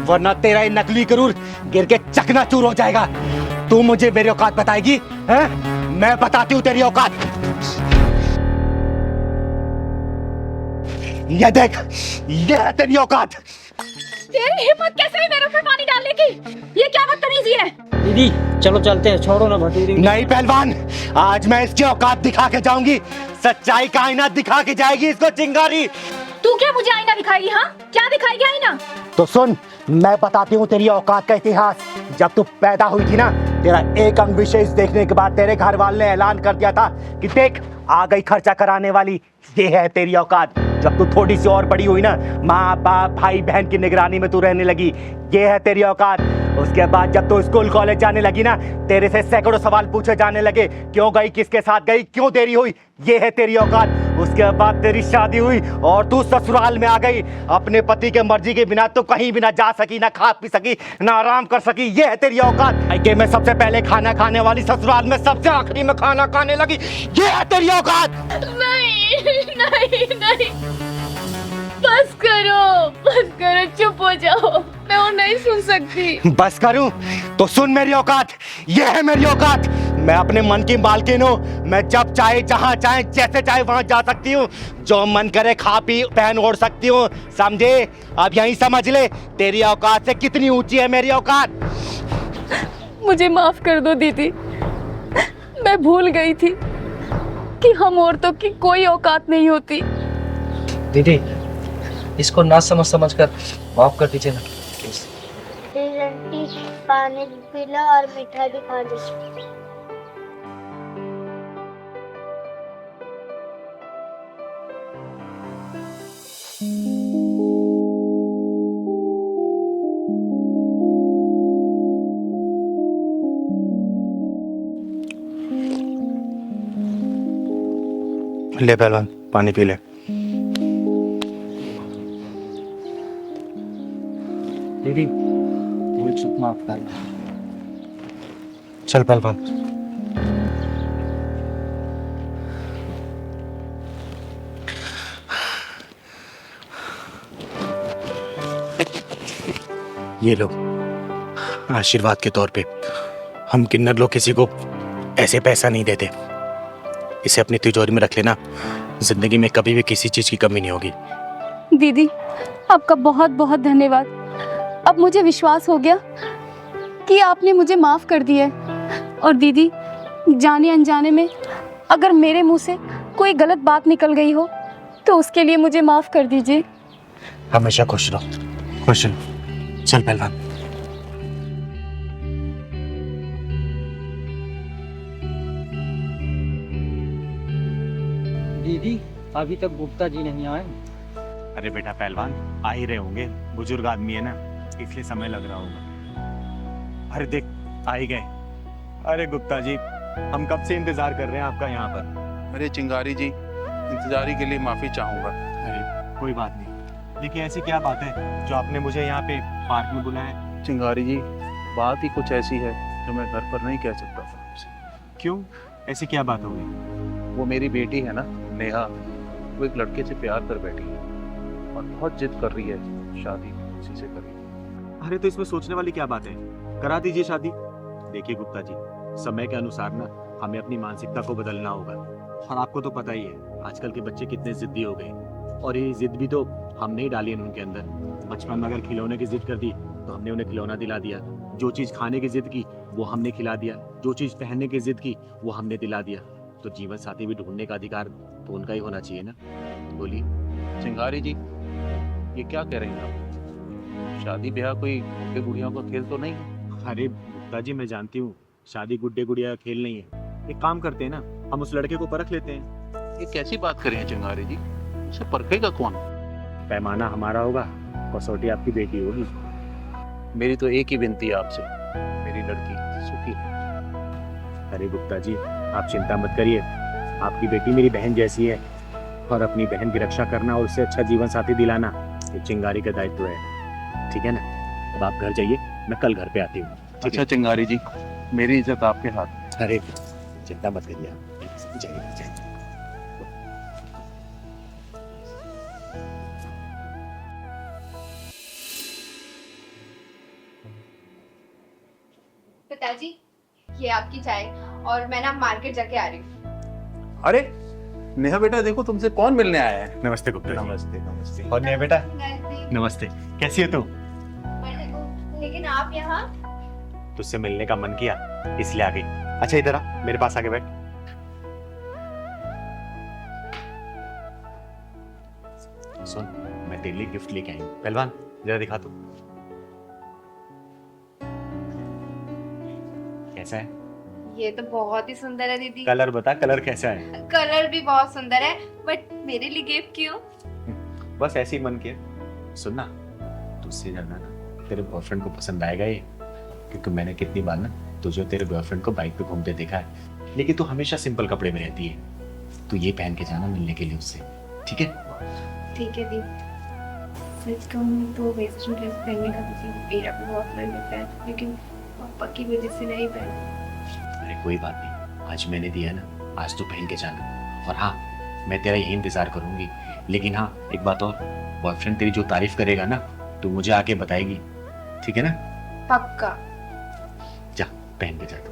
वरना तेरा ये नकली गरूर गिर के चकनाचूर हो जाएगा। तू मुझे मेरी औकात बताएगी हैं? मैं बताती हूँ तेरी औकात। ये देख, ये है तेरी औकात। तेरी हिम्मत कैसे हुई मेरे ऊपर पानी डालने की? ये क्या बदतमीजी है? दीदी चलो चलते हैं, छोड़ो ना भटूरी। नहीं पहलवान, आज मैं इसकी औकात दिखा के जाऊंगी, सच्चाई का आईना दिखा के जाएगी इसको चिंगारी। तू क्या मुझे आईना दिखाएगी? हाँ क्या दिखाएगी आईना? तो सुन, मैं बताती हूँ तेरी औकात का इतिहास। जब तू पैदा हुई थी ना, तेरा एक अंग विशेष देखने के बाद तेरे घर वाले ने ऐलान कर दिया था कि देख आ गई खर्चा कराने वाली, ये है तेरी औकात। जब तू थोड़ी सी और बड़ी हुई ना, माँ बाप भाई बहन की निगरानी में तू रहने लगी, ये है तेरी औकात। उसके बाद जब तू स्कूल कॉलेज जाने लगी ना, तेरे से सैकड़ों सवाल पूछे जाने लगे, क्यों गई, किसके साथ गई, क्यों देरी हुई, ये है तेरी औकात। उसके बाद तेरी शादी हुई और तू ससुराल में आ गई। अपने पति के मर्जी के बिना तो कहीं भी ना जा सकी, ना खा पी सकी, ना आराम कर सकी, ये है तेरी औकात। के में सबसे पहले खाना खाने वाली, ससुराल में सबसे आखिरी में खाना खाने लगी, ये है तेरी औकात। नहीं नहीं नहीं, बस करो, चुप हो जाओ, मैं और नहीं सुन सकती। बस करूं तो सुन मेरी औकात, ये है मेरी औकात। मैं अपने मन की मालकिन हूँ, मैं जब चाहे जहाँ चाहे जैसे चाहे वहाँ जा सकती हूँ, जो मन करे खा पी पहन ओढ़ सकती हूँ, समझे? अब यहीं समझ ले तेरी औकात से कितनी ऊंची है मेरी औकात। मुझे माफ कर दो दीदी, मैं भूल गई थी कि हम औरतों की कोई औकात नहीं होती। दीदी इसको ना समझ कर माफ कर दीजिए ना। आंटी पानी पी लो और मिठाई भी खा लो। ले पहलवान पानी पी ले। दीदी वो चुप माफ कर। चल पहलवान। ये लो आशीर्वाद के तौर पे। हम किन्नर लोग किसी को ऐसे पैसा नहीं देते, इसे अपनी तिजोरी में रख लेना, जिंदगी में कभी भी किसी चीज की कमी नहीं होगी। दीदी आपका बहुत बहुत धन्यवाद। अब मुझे विश्वास हो गया कि आपने मुझे माफ कर दिया है। और दीदी जाने अनजाने में अगर मेरे मुंह से कोई गलत बात निकल गई हो तो उसके लिए मुझे माफ कर दीजिए। हमेशा खुश रहो, खुश रहो। चल पहलवान। दीदी अभी तक गुप्ता जी नहीं आए। अरे बेटा पहलवान आ ही रहे होंगे, बुजुर्ग आदमी है ना, इसलिए समय लग रहा होगा। अरे देख आ ही गए। अरे गुप्ता जी हम कब से इंतजार कर रहे हैं आपका यहाँ पर। अरे चिंगारी जी, इंतजारी के लिए माफी चाहूंगा। अरे कोई बात नहीं, देखिए ऐसी क्या बात है जो आपने मुझे यहाँ पे पार्क में बुलाया? चिंगारी जी, बात ही कुछ ऐसी है जो मैं घर पर नहीं कह सकता था आपसे। क्यों, ऐसी क्या बात हो गई? वो मेरी बेटी है ना, नेहा, वो एक लड़के से प्यार कर बैठी है और बहुत जिद कर रही है शादी उसी से करेगी। अरे तो इसमें सोचने वाली क्या बात है, करा दीजिए शादी। देखिए गुप्ता जी, समय के अनुसार ना हमें अपनी मानसिकता को बदलना होगा। और आपको तो पता ही है आजकल के बच्चे कितने जिद्दी हो गए, और ये जिद भी तो हमने ही डाली है उनके अंदर। बचपन में अगर खिलौने की जिद कर दी तो हमने उन्हें खिलौना दिला दिया, जो चीज़ खाने की जिद की वो हमने खिला दिया, जो चीज़ पहनने की जिद की वो हमने दिला दिया। तो जीवन साथी भी ढूंढने का अधिकार तो उनका ही होना चाहिए ना। बोलिए चिंगारी जी, ये क्या कह रही हैं आप? शादी ब्याह कोई गुड्डे गुड़ियों का खेल तो नहीं? अरे गुप्ता जी, मैं जानती हूँ शादी गुड्डे गुड़िया का खेल नहीं है। एक काम करते हैं ना, हम उस लड़के को परख लेते हैं। ये कैसी बात कर रही हैं चिंगारी जी? उसे परखेगा कौन? पैमाना हमारा होगा, कसौटी आपकी बेटी होगी। मेरी तो एक ही विनती है आपसे, मेरी लड़की सुखी है। अरे गुप्ता जी, आप चिंता मत करिए, आपकी बेटी मेरी बहन जैसी है, और अपनी बहन की रक्षा करना और उससे अच्छा जीवन साथी दिलाना ये चिंगारी का दायित्व है, ठीक है ना? अब आप घर जाइए, मैं कल घर पे आती हूँ। अच्छा चिंगारी जी, मेरी इज्जत आपके हाथ। अरे चिंता मत करिए आप, जाइए जाइए। पिताजी, ये आपकी चाय, और मैं ना मार्केट जाके आ रही हूँ। अरे नेहा बेटा, देखो तुमसे कौन मिलने आया है। नमस्ते गुप्ता जी। नमस्ते नमस्ते। और नेहा बेटा, नमस्ते, कैसी हो तू? लेकिन आप यहाँ? तुझसे मिलने का मन किया इसलिए आ गई। अच्छा इधर आ, मेरे पास आके बैठ। सुन, मैं तेरे लिए गिफ्ट लेके आई हूँ। पहलवान जरा दिखा तू, कैसा है? ये तो बहुत ही सुंदर है दीदी। कलर बता, कलर कैसा है? कलर भी बहुत सुंदर है, बट मेरे लिए गिफ्ट क्यों? बस ऐसे ही मन किया। सुन ना, तुझसे ज्यादा ना तेरे बॉयफ्रेंड को पसंद आएगा ये, क्योंकि मैंने कितनी बार ना तुझे तेरे बॉयफ्रेंड को बाइक पे घूमते देखा है, लेकिन तू हमेशा सिंपल कपड़े में रहती है। तू ये पहन के जाना मिलने के लिए उससे, ठीक है? ठीक है दीदी। सच कहूँ तो वेस्टर्न ड्रेस पहनने का मुझे मेरा भी बहुत मन करता है, लेकिन पापा की वजह से नहीं पहन। अरे कोई बात नहीं, आज मैंने दिया ना, आज तो पहन के जाना। और हाँ, मैं तेरा यही इंतजार करूंगी। लेकिन हाँ, एक बात और, बॉयफ्रेंड तेरी जो तारीफ करेगा ना, तू मुझे आके बताएगी, ठीक है ना? पक्का। जा पहन के जा तू।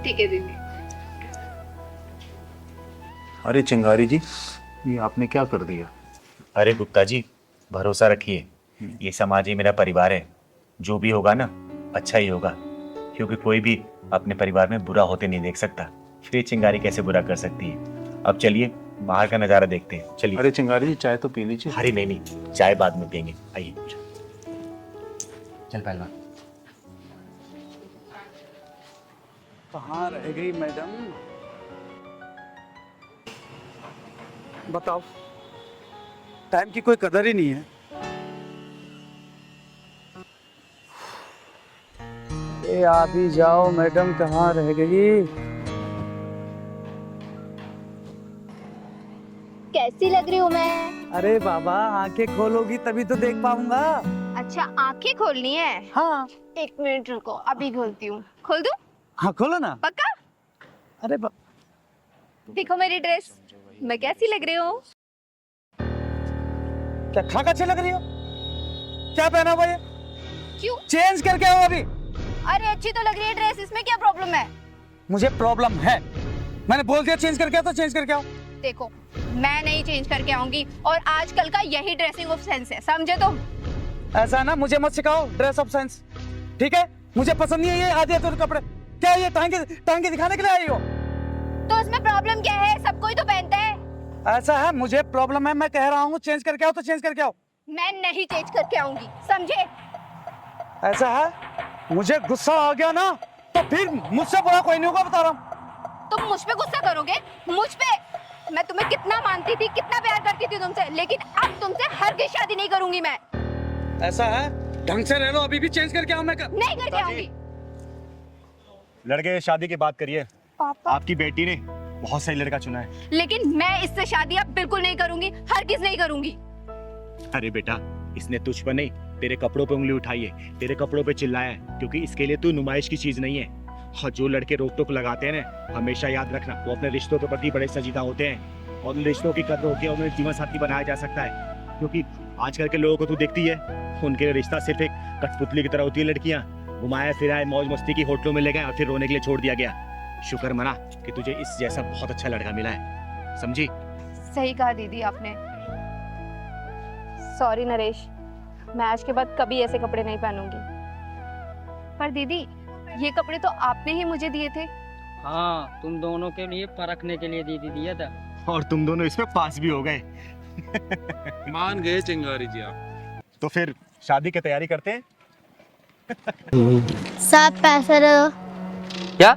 ठीक है दीदी। अरे चिंगारी जी, ये आपने क्या कर दिया? अरे गुप्ता जी, भरोसा रखिए, ये समाज ही मेरा परिवार है। जो भी होगा ना अच्छा ही होगा, क्योंकि कोई भी अपने परिवार में बुरा होते नहीं देख सकता। फिर चिंगारी कैसे बुरा कर सकती है? अब चलिए बाहर का नजारा देखते हैं, चलिए। अरे चिंगारी जी, चाय तो पी लीजिए। अरे नहीं, चाय बाद में पियेंगे, आइए। चल पहलवान। कहाँ रह गई मैडम? बताओ, टाइम की कोई कदर ही नहीं है। ए आप ही जाओ मैडम, कहाँ रह गई? कैसी लग रही हूँ मैं? अरे बाबा, आंखें खोलोगी तभी तो देख पाऊंगा। अच्छा, आंखें खोलनी है? हाँ। एक मिनट रुको, अभी खोलती हूँ। खोल दूँ? हाँ खोलो ना। पक्का? अरे देखो मेरी ड्रेस, मैं कैसी लग रही हूँ? क्या खाक अच्छी लग रही हो? क्या पहना हुआ ये? क्यों? चेंज करके आओ अभी। अरे अच्छी तो लग रही है ड्रेस, इसमें क्या प्रॉब्लम है? मुझे प्रॉब्लम है, मैंने बोल दिया चेंज करके आओ तो चेंज करके आओ। देखो, मैं नहीं चेंज करके आऊंगी, और आजकल का यही ड्रेसिंग ऑफ सेंस है, समझे तुम? ऐसा ना, मुझे मत सिखाओ ड्रेस ऑफ सेंस, ठीक है? मुझे पसंद नहीं है ये आधे अधूरे कपड़े। क्या ये टांगे दिखाने के लिए आई हो? तो इसमें प्रॉब्लम क्या है? सब कोई तो पहनता है। ऐसा है, मुझे प्रॉब्लम है, मैं कह रहा हूँ चेंज करके आओ तो चेंज करके आओ। मैं नहीं चेंज करके आऊंगी, समझे? ऐसा है, मुझे गुस्सा आ गया ना तो फिर मुझसे बुरा कोई नहीं होगा, बता रहा हूँ। तुम मुझ पे गुस्सा करोगे? मुझ पे? मैं तुम्हें कितना मानती थी, कितना प्यार करती थी तुमसे, लेकिन अब तुमसे हरगिज़ शादी नहीं करूंगी मैं। ऐसा है, ढंग से रह लो, अभी भी चेंज करके आओ। मैं नहीं करके आऊंगी। लड़के शादी की बात करिए। पापा। आपकी बेटी ने बहुत सही लड़का चुना है। लेकिन मैं इससे शादी अब बिल्कुल नहीं करूंगी, हरगिज नहीं करूंगी। अरे बेटा, इसने तुझ पर नहीं तेरे कपड़ों पे उंगली उठाई है, तेरे कपड़ों पे चिल्लाया है, क्योंकि इसके लिए तू नुमाइश की चीज नहीं है। और जो लड़के रोक टोक लगाते हैं ना, हमेशा याद रखना वो अपने रिश्तों के प्रति बड़े संजीदा होते हैं, और उन रिश्तों की कदर होती है, उन्हें जीवन साथी बनाया जा सकता है। क्योंकि आजकल के लोगों को तू देखती है, उनके रिश्ता सिर्फ एक कठपुतली की तरह होती है। लड़कियां घुमाया फिराए मौज मस्ती की होटलों में ले गए और फिर रोने के लिए छोड़ दिया गया। शुक्र मना कि तुझे इस जैसा बहुत अच्छा लड़का मिला है, समझी? सही कहा दीदी आपने। सॉरी नरेश, मैं आज के बाद कभी ऐसे कपड़े नहीं पहनूंगी। पर दीदी, ये कपड़े तो आपने ही मुझे दिए थे। हाँ, तुम दोनों के लिए परखने के लिए दीदी दिया था। और तुम दोनों इसमें पास भी हो गए। मान गए चिंगारी जी आप। तो फिर शादी की तैयारी करते हैं। सब पैसे दे दो। क्या?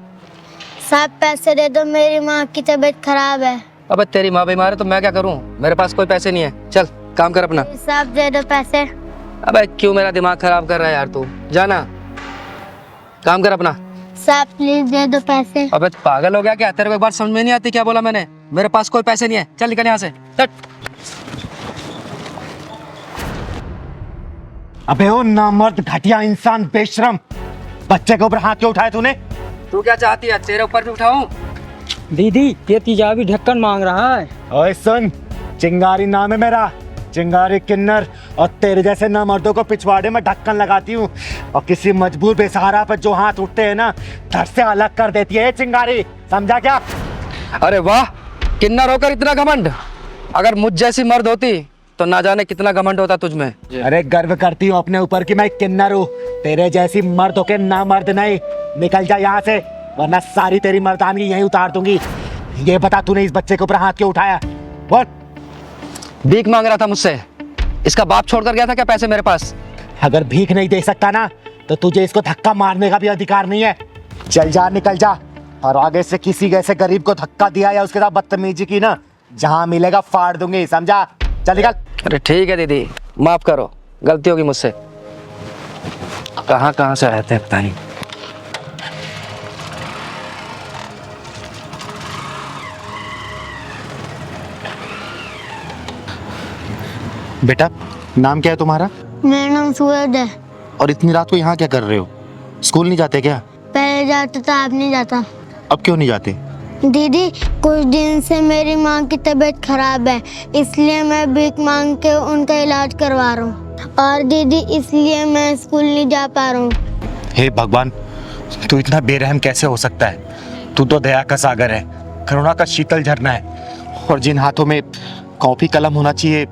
सब पैसे दे दो, मेरी माँ की तबीयत खराब है। अबे तेरी माँ बीमार है तो मैं क्या करूँ? मेरे पास कोई पैसे नहीं है। चल काम कर अपना। सब दे दो पैसे। अबे क्यों मेरा दिमाग खराब कर रहा है यार तू? जाना, काम कर अपना। सब प्लीज दे दो पैसे। अबे पागल हो गया क्या? तेरे को एक बार समझ में नहीं आती क्या बोला मैंने? मेरे पास कोई पैसे नहीं है। चल निकल यहाँ से। अबे ओ नामर्द, घटिया इंसान, बेशरम, बच्चे के ऊपर हाथ क्यों उठाए तूने? तू क्या चाहती है, तेरे ऊपर भी उठाऊं? दीदी, ये तेजाबी ढक्कन मांग रहा है। ओए सुन, चिंगारी नाम है मेरा, चिंगारी किन्नर, और तेरे जैसे नामर्दों को पिछवाड़े में ढक्कन लगाती हूँ, और किसी मजबूर बेसहारा पर जो हाथ उठते हैं ना, धड़ से अलग कर देती है ये चिंगारी, समझा क्या? अरे वाह, किन्नर होकर इतना घमंड। अगर मुझ जैसी मर्द होती तो ना जाने कितना घमंड होता तुझ में। अरे गर्व करती हूँ अपने ऊपर कि मैं किन्नर हूँ, तेरे जैसी मर्द होके ना मर्द नहीं। निकल जा यहाँ से, वरना सारी तेरी मर्दानगी यहीं उतार दूंगी। ये बता, तूने इस बच्चे के ऊपर हाथ क्यों उठाया? बोल। भीख मांग रहा था मुझसे। इसका बाप छोड़कर गया था क्या पैसे मेरे पास? अगर भीख नहीं दे सकता ना, तो तुझे इसको धक्का मारने का भी अधिकार नहीं है। चल जा, निकल जा, और आगे से किसी ऐसे गरीब को धक्का दिया या उसके साथ बदतमीजी की ना, जहाँ मिलेगा फाड़ दूंगी, समझा? चल निकल। अरे ठीक है दीदी, माफ करो, गलती होगी मुझसे। कहाँ कहाँ से आए थे पता नहीं। बेटा, नाम क्या है तुम्हारा? मेरा नाम सूरज है। और इतनी रात को यहाँ क्या कर रहे हो? स्कूल नहीं जाते क्या? पहले जाता था, अब नहीं जाता। अब क्यों नहीं जाते? दीदी, कुछ दिन से मेरी माँ की तबीयत खराब है, इसलिए मैं भीख मांग के उनका इलाज करवा रहा हूँ। और दीदी, इसलिए मैं स्कूल नहीं जा पा रहा हूँ। हे भगवान, तू इतना बेरहम कैसे हो सकता है? तू तो दया का सागर है, करुणा का शीतल झरना है, और जिन हाथों में कॉपी कलम होना चाहिए,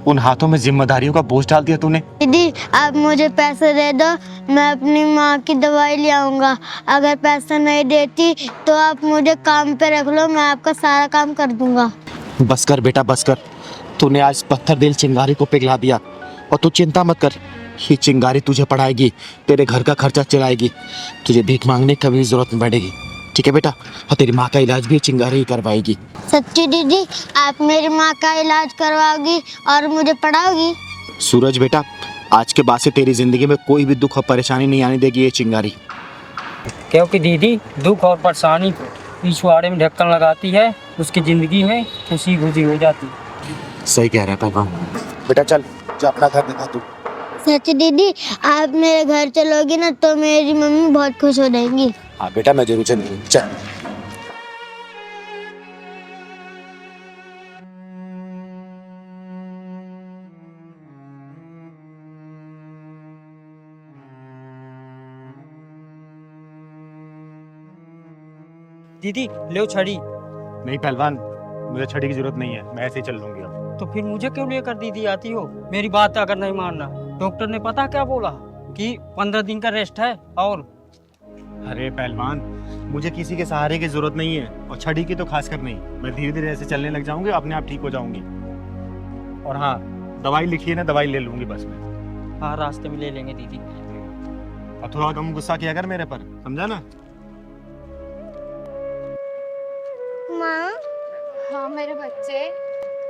उन हाथों में जिम्मेदारियों का बोझ डाल दिया तूने। दीदी, आप मुझे पैसे दे दो, मैं अपनी माँ की दवाई ले आऊँगा। अगर पैसा नहीं देती तो आप मुझे काम पे रख लो, मैं आपका सारा काम कर दूंगा। बस कर बेटा, बस कर। तूने आज पत्थर दिल चिंगारी को पिघला दिया, और तू चिंता मत कर, ये चिंगारी तुझे पढ़ाएगी, तेरे घर का खर्चा चलाएगी, तुझे भीख मांगने की कभी जरूरत नहीं पड़ेगी, ठीक है बेटा? और तेरी माँ का इलाज भी चिंगारी ही करवाएगी। सच्ची दीदी, आप मेरी माँ का इलाज करवाओगी और मुझे पढ़ाओगी? सूरज बेटा, आज के बाद से तेरी जिंदगी में कोई भी दुख और परेशानी नहीं आने देगी ये चिंगारी। क्योंकि दीदी, दुख और परेशानी पिछवाड़े में ढक्कन लगाती है, उसकी जिंदगी में खुशी खुशी हो जाती है। सही कह रहा है पहलवान। बेटा चल, जा अपना घर दिखा तू। सच्ची दीदी, आप मेरे घर चलोगी ना तो मेरी मम्मी बहुत खुश हो जाएंगी। हाँ बेटा, मैं जरूर चलूंगी, चल। दीदी, ले छड़ी। नहीं पहलवान, मुझे छड़ी की जरूरत नहीं है, मैं ऐसे ही चल लूंगी अब। तो फिर मुझे क्यों लेकर दीदी आती हो? मेरी बात अगर नहीं मानना, डॉक्टर ने पता क्या बोला कि 15 दिन का रेस्ट है। और अरे पहलवान, मुझे किसी के सहारे की जरूरत नहीं है, और छड़ी की तो खासकर नहीं। मैं धीरे धीरे ऐसे चलने लग जाऊंगी, अपने आप ठीक हो जाऊंगी। और हाँ, दवाई लिखी है ना, दवाई ले लूंगी बस मैं। हाँ, रास्ते में ले लेंगे दीदी। और थोड़ा कम गुस्सा किया कर मेरे पर, समझा ना? माँ, हाँ मेरे बच्चे।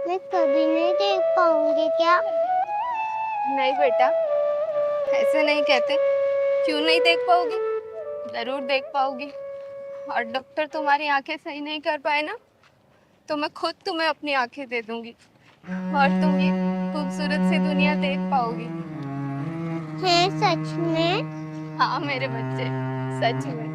मैं कभी नहीं देख पाऊंगी क्या? नहीं बेटा, ऐसे नहीं कहते। क्यों नहीं देख पाओगी? जरूर देख पाओगी। और डॉक्टर तुम्हारी आंखें सही नहीं कर पाए ना, तो मैं खुद तुम्हें अपनी आंखें दे दूंगी और तुम ये खूबसूरत सी दुनिया देख पाओगी। है सच में? हाँ मेरे बच्चे, सच में।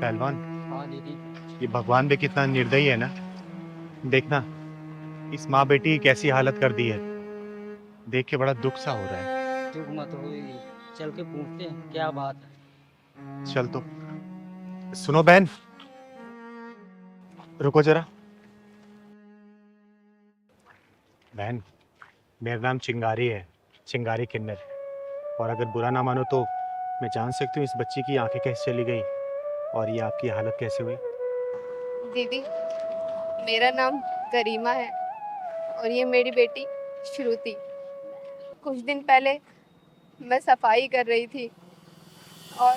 पहलवान, हाँ दीदी। ये भगवान भी कितना निर्दयी है ना। देखना इस माँ बेटी की कैसी हालत कर दी है, देख के बड़ा दुख सा हो रहा है। दुख मत हो दीदी, चल के पूछते हैं क्या बात है। चल तो। सुनो बहन, रुको जरा। बहन, मेरा नाम चिंगारी है, चिंगारी किन्नर। और अगर बुरा ना मानो तो मैं जान सकती हूँ इस बच्ची की आंखें कैसे चली गई और ये आपकी हालत कैसे हुई? दीदी, मेरा नाम करीमा है और ये मेरी बेटी श्रुति। कुछ दिन पहले मैं सफाई कर रही थी और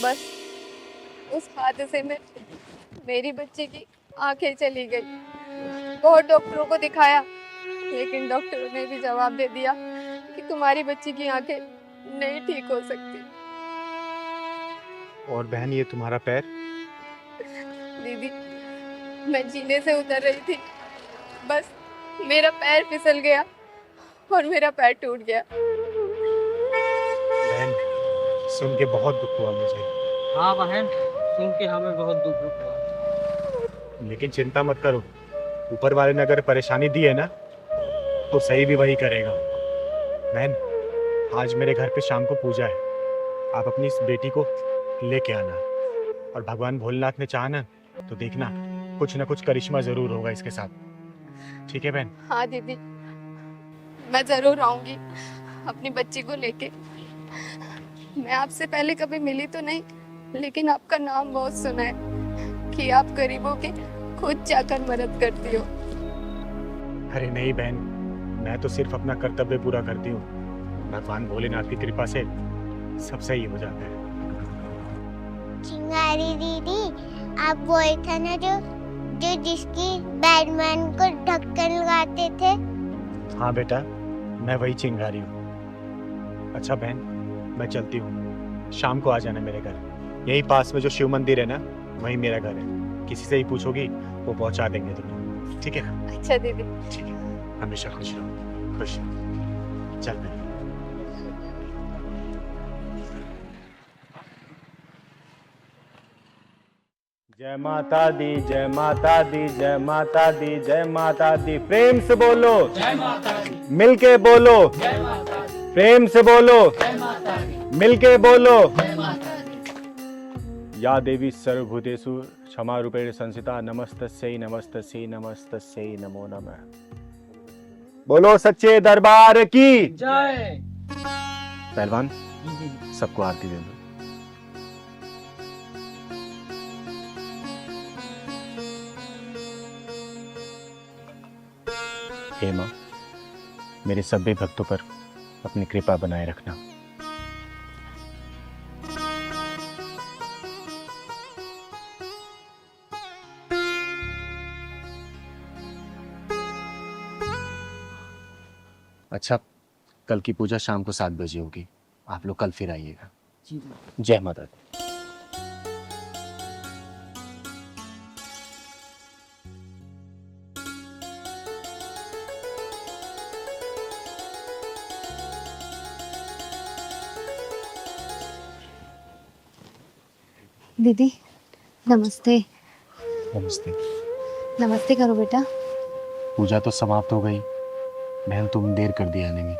बस उस हादसे में मेरी बच्ची की आंखें चली गई। बहुत डॉक्टरों को दिखाया, लेकिन डॉक्टरों ने भी जवाब दे दिया कि तुम्हारी बच्ची की आंखें नहीं ठीक हो सकती। और बहन, ये तुम्हारा पैर? दीदी, मैं जीने से उतर रही थी, बस मेरा पैर फिसल गया और मेरा पैर टूट गया। बहन, सुन के बहुत दुख हुआ मुझे। हाँ बहन, सुन के हमें बहुत दुख हुआ। लेकिन चिंता मत करो, ऊपर वाले ने अगर परेशानी दी है ना तो सही भी वही करेगा। बहन, आज मेरे घर पे शाम को पूजा है, आप अपनी इस बेटी को लेके आना। और भगवान भोलेनाथ ने चाहा ना तो देखना कुछ ना कुछ करिश्मा जरूर होगा इसके साथ। ठीक है बहन? हाँ दीदी, मैं जरूर आऊंगी अपनी बच्ची को लेके। मैं आपसे पहले कभी मिली तो नहीं, लेकिन आपका नाम बहुत सुना है कि आप गरीबों की खुद जाकर मदद करती हो। अरे नहीं बहन, मैं तो सिर्फ अपना कर्तव्य पूरा करती हूँ। भगवान भोलेनाथ की कृपा से सब सही हो जाता है। चिंगारी दीदी, आप वही था ना जो जिसकी बैटमैन को ढक्कन लगाते थे? हाँ बेटा, मैं वही चिंगारी हूँ। अच्छा बहन, मैं चलती हूँ, शाम को आ जाना मेरे घर। यही पास में जो शिव मंदिर है ना, वही मेरा घर है। किसी से ही पूछोगी वो पहुंचा देंगे तुम्हें। ठीक है? अच्छा दीदी। ठीक है, हमेशा खुश रहो। खुश रहो। चल बहन। जय माता दी, जय माता दी, जय माता दी, जय माता दी। प्रेम से बोलो जय माता दी। मिलके बोलो जय माता दी। प्रेम से बोलो जय माता दी। मिलके बोलो जय माता दी। या देवी सर्वभूतेषु क्षमा रूपेण संस्थिता, नमस्तस्यै नमस्तस्यै नमस्तस्यै नमो नमः। बोलो सच्चे दरबार की जय। पहलवान, सबको आरती दे दो। हे माँ, मेरे सभी भक्तों पर अपनी कृपा बनाए रखना। अच्छा, कल की पूजा शाम को 7 बजे होगी, आप लोग कल फिर आइएगा। जय माता दी। दीदी, नमस्ते। नमस्ते। नमस्ते करो बेटा। पूजा तो समाप्त हो गई, बहन तुम देर कर दी आने में।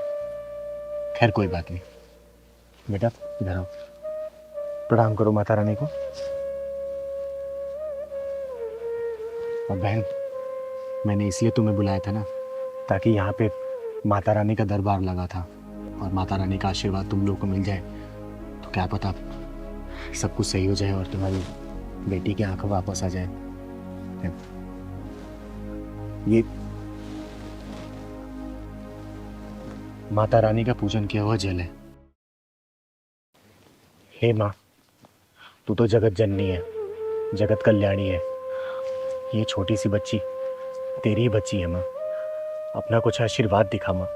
खैर कोई बात नहीं। बेटा इधर आओ, प्रणाम करो माता रानी को। और बहन, मैंने इसलिए तुम्हें बुलाया था ना, ताकि यहाँ पे माता रानी का दरबार लगा था और माता रानी का आशीर्वाद तुम लोगों को मिल जाए तो क्या पता सब कुछ सही हो जाए और तुम्हारी बेटी की आंखें वापस आ जाए। ये माता रानी का पूजन किया हुआ जल है। हे माँ, तू तो जगत जननी है, जगत कल्याणी है। ये छोटी सी बच्ची तेरी ही बच्ची है माँ। अपना कुछ आशीर्वाद दिखा माँ,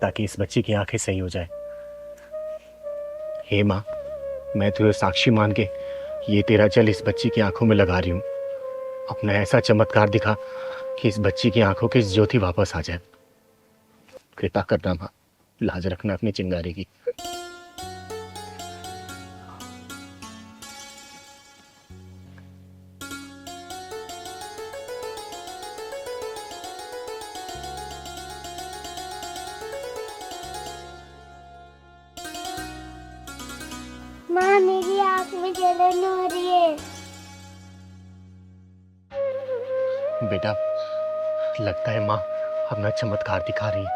ताकि इस बच्ची की आंखें सही हो जाए। हे माँ, मैं तुझे साक्षी मान के ये तेरा जल इस बच्ची की आंखों में लगा रही हूँ। अपना ऐसा चमत्कार दिखा कि इस बच्ची की आंखों की ज्योति वापस आ जाए। कृपा करना माँ, लाज रखना अपनी चिंगारी की। माँ मेरी आँख में जलन हो रही है। बेटा, लगता है माँ अपना चमत्कार दिखा रही है।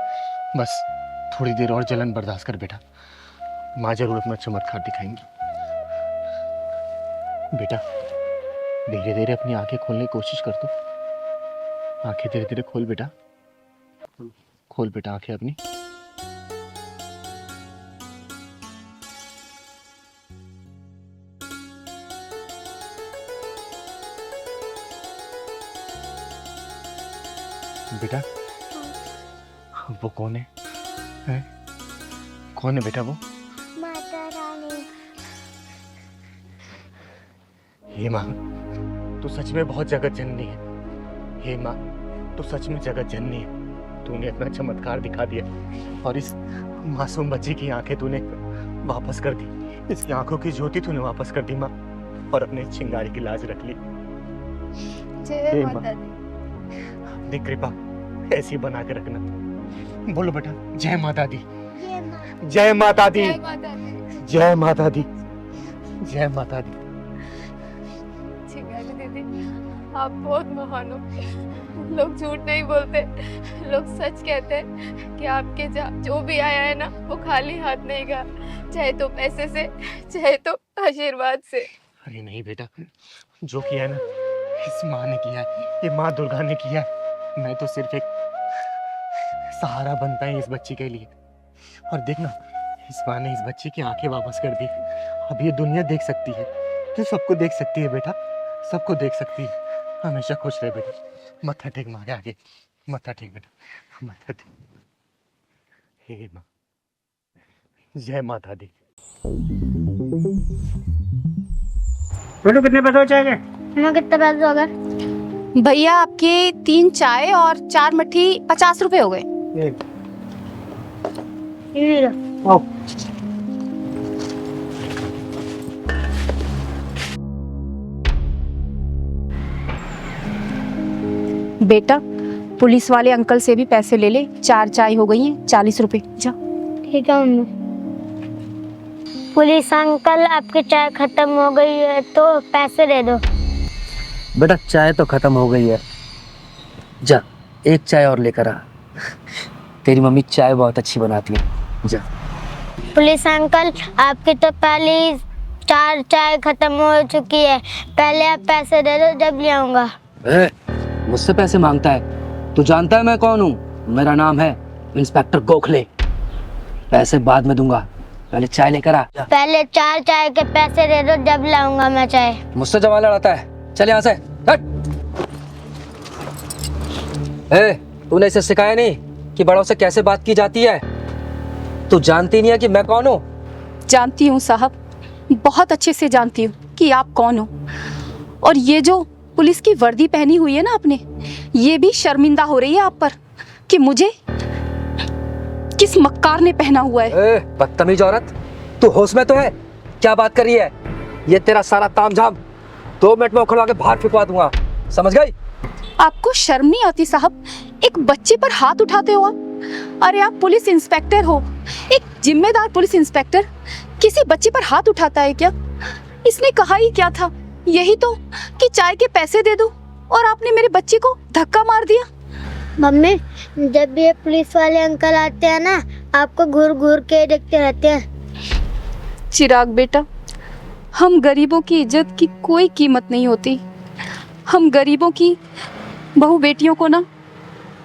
बस थोड़ी देर और जलन बर्दाश्त कर बेटा, माँ जरूर अपना चमत्कार दिखाएंगी। बेटा, धीरे धीरे अपनी आंखें खोलने की कोशिश कर दो। आंखें धीरे धीरे खोल बेटा, खोल बेटा आंखें अपनी। बेटा, वो कौन है? हैं? कौन है बेटा वो? माता रानी। हे माँ, तू सच में बहुत जगत जननी है। हे माँ, तू सच में जगत जननी है। तूने अपना चमत्कार दिखा दिया और इस मासूम बच्ची की आंखें तूने वापस कर दी। इसकी आंखों की ज्योति तूने वापस कर दी माँ, और अपने चिंगारी की लाज रख ली। जय माता दी। अपनी कृपा ऐसी बना के रखना। बोलो बेटा, जय माता दी, जय माता दी, जय माता दी। जय माता दी, जय माता दी। चिंगारी दीदी, आप बहुत महान हो। लोग झूठ नहीं बोलते, लोग सच कहते हैं कि आपके जो भी आया है ना, वो खाली हाथ नहीं गया, चाहे तो पैसे से, चाहे तो आशीर्वाद से। अरे नहीं बेटा, जो किया है ना इस माँ ने किया है, ये माँ दुर्गा ने किया है। मैं तो सिर्फ एक सहारा बनता है इस बच्ची के लिए। और देखना, इस माँ ने इस बच्ची की आंखें वापस कर दी। अब ये दुनिया देख सकती है, तू सबको देख सकती है बेटा, सबको देख सकती है। हमेशा खुश रहे बेटा। मत्था टेक माँ के आगे, मत्था टेक बेटा, मत्था टेक। हे माँ, जय माता दी। बेटू कितने पैसे हो जाएंगे? हमें कितने पैसे हो गए? भैया आपके 3 चाय और 4 मट्ठी 50 रुपए हो गए। ये लो। बेटा, पुलिस वाले अंकल से भी पैसे ले ले। 4 चाय हो गई हैं 40 रुपए। जा। ठीक है मम्मी। पुलिस अंकल, आपकी चाय खत्म हो गई है तो पैसे दे दो। बेटा चाय तो खत्म हो गई है, जा एक चाय और लेकर आ। तेरी मम्मी चाय बहुत अच्छी बनाती है। जा। पुलिस अंकल, आपकी तो पहले 4 चाय खत्म हो चुकी है, पहले आप पैसे दे दो, जब ले आऊंगा। मुझसे पैसे मांगता है? तू जानता है मैं कौन हूँ? मेरा नाम है इंस्पेक्टर गोखले। पैसे बाद में दूंगा, पहले चाय लेकर आ। पहले 4 चाय के पैसे दे दो, जब लाऊंगा मैं चाय। मुझसे जमा लड़ाता है, चल यहाँ से हट। तूने इसे सिखाया नहीं कि बड़ों से कैसे बात की जाती है? तू जानती नहीं है कि मैं कौन हूँ? जानती हूँ साहब, बहुत अच्छे से जानती हूँ कि आप कौन हो। और ये जो पुलिस की वर्दी पहनी हुई है ना आपने, ये भी शर्मिंदा हो रही है आप पर कि मुझे किस मक्कार ने पहना हुआ है। बदतमीज औरत, तू होश में तो है? क्या बात कर रही है? ये तेरा सारा तामझाम 2 मिनट में उखड़वा के बाहर फेंकवा दूंगा, समझ गई? आपको शर्म नहीं आती साहब? एक बच्चे पर हाथ उठाते हो आप। अरे आप पुलिस इंस्पेक्टर हो, एक जिम्मेदार पुलिस इंस्पेक्टर किसी बच्चे पर हाथ उठाता है क्या? इसने कहा ही क्या था? यही तो कि चाय के पैसे दे दो, और आपने मेरे बच्चे को धक्का मार दिया। मम्मी, जब भी ये पुलिस वाले अंकल आते हैं ना, आपको घूर घूर के देखते रहते हैं। चिराग बेटा, हम गरीबों की इज्जत की कोई कीमत नहीं होती। हम गरीबों की बहू बेटियों को ना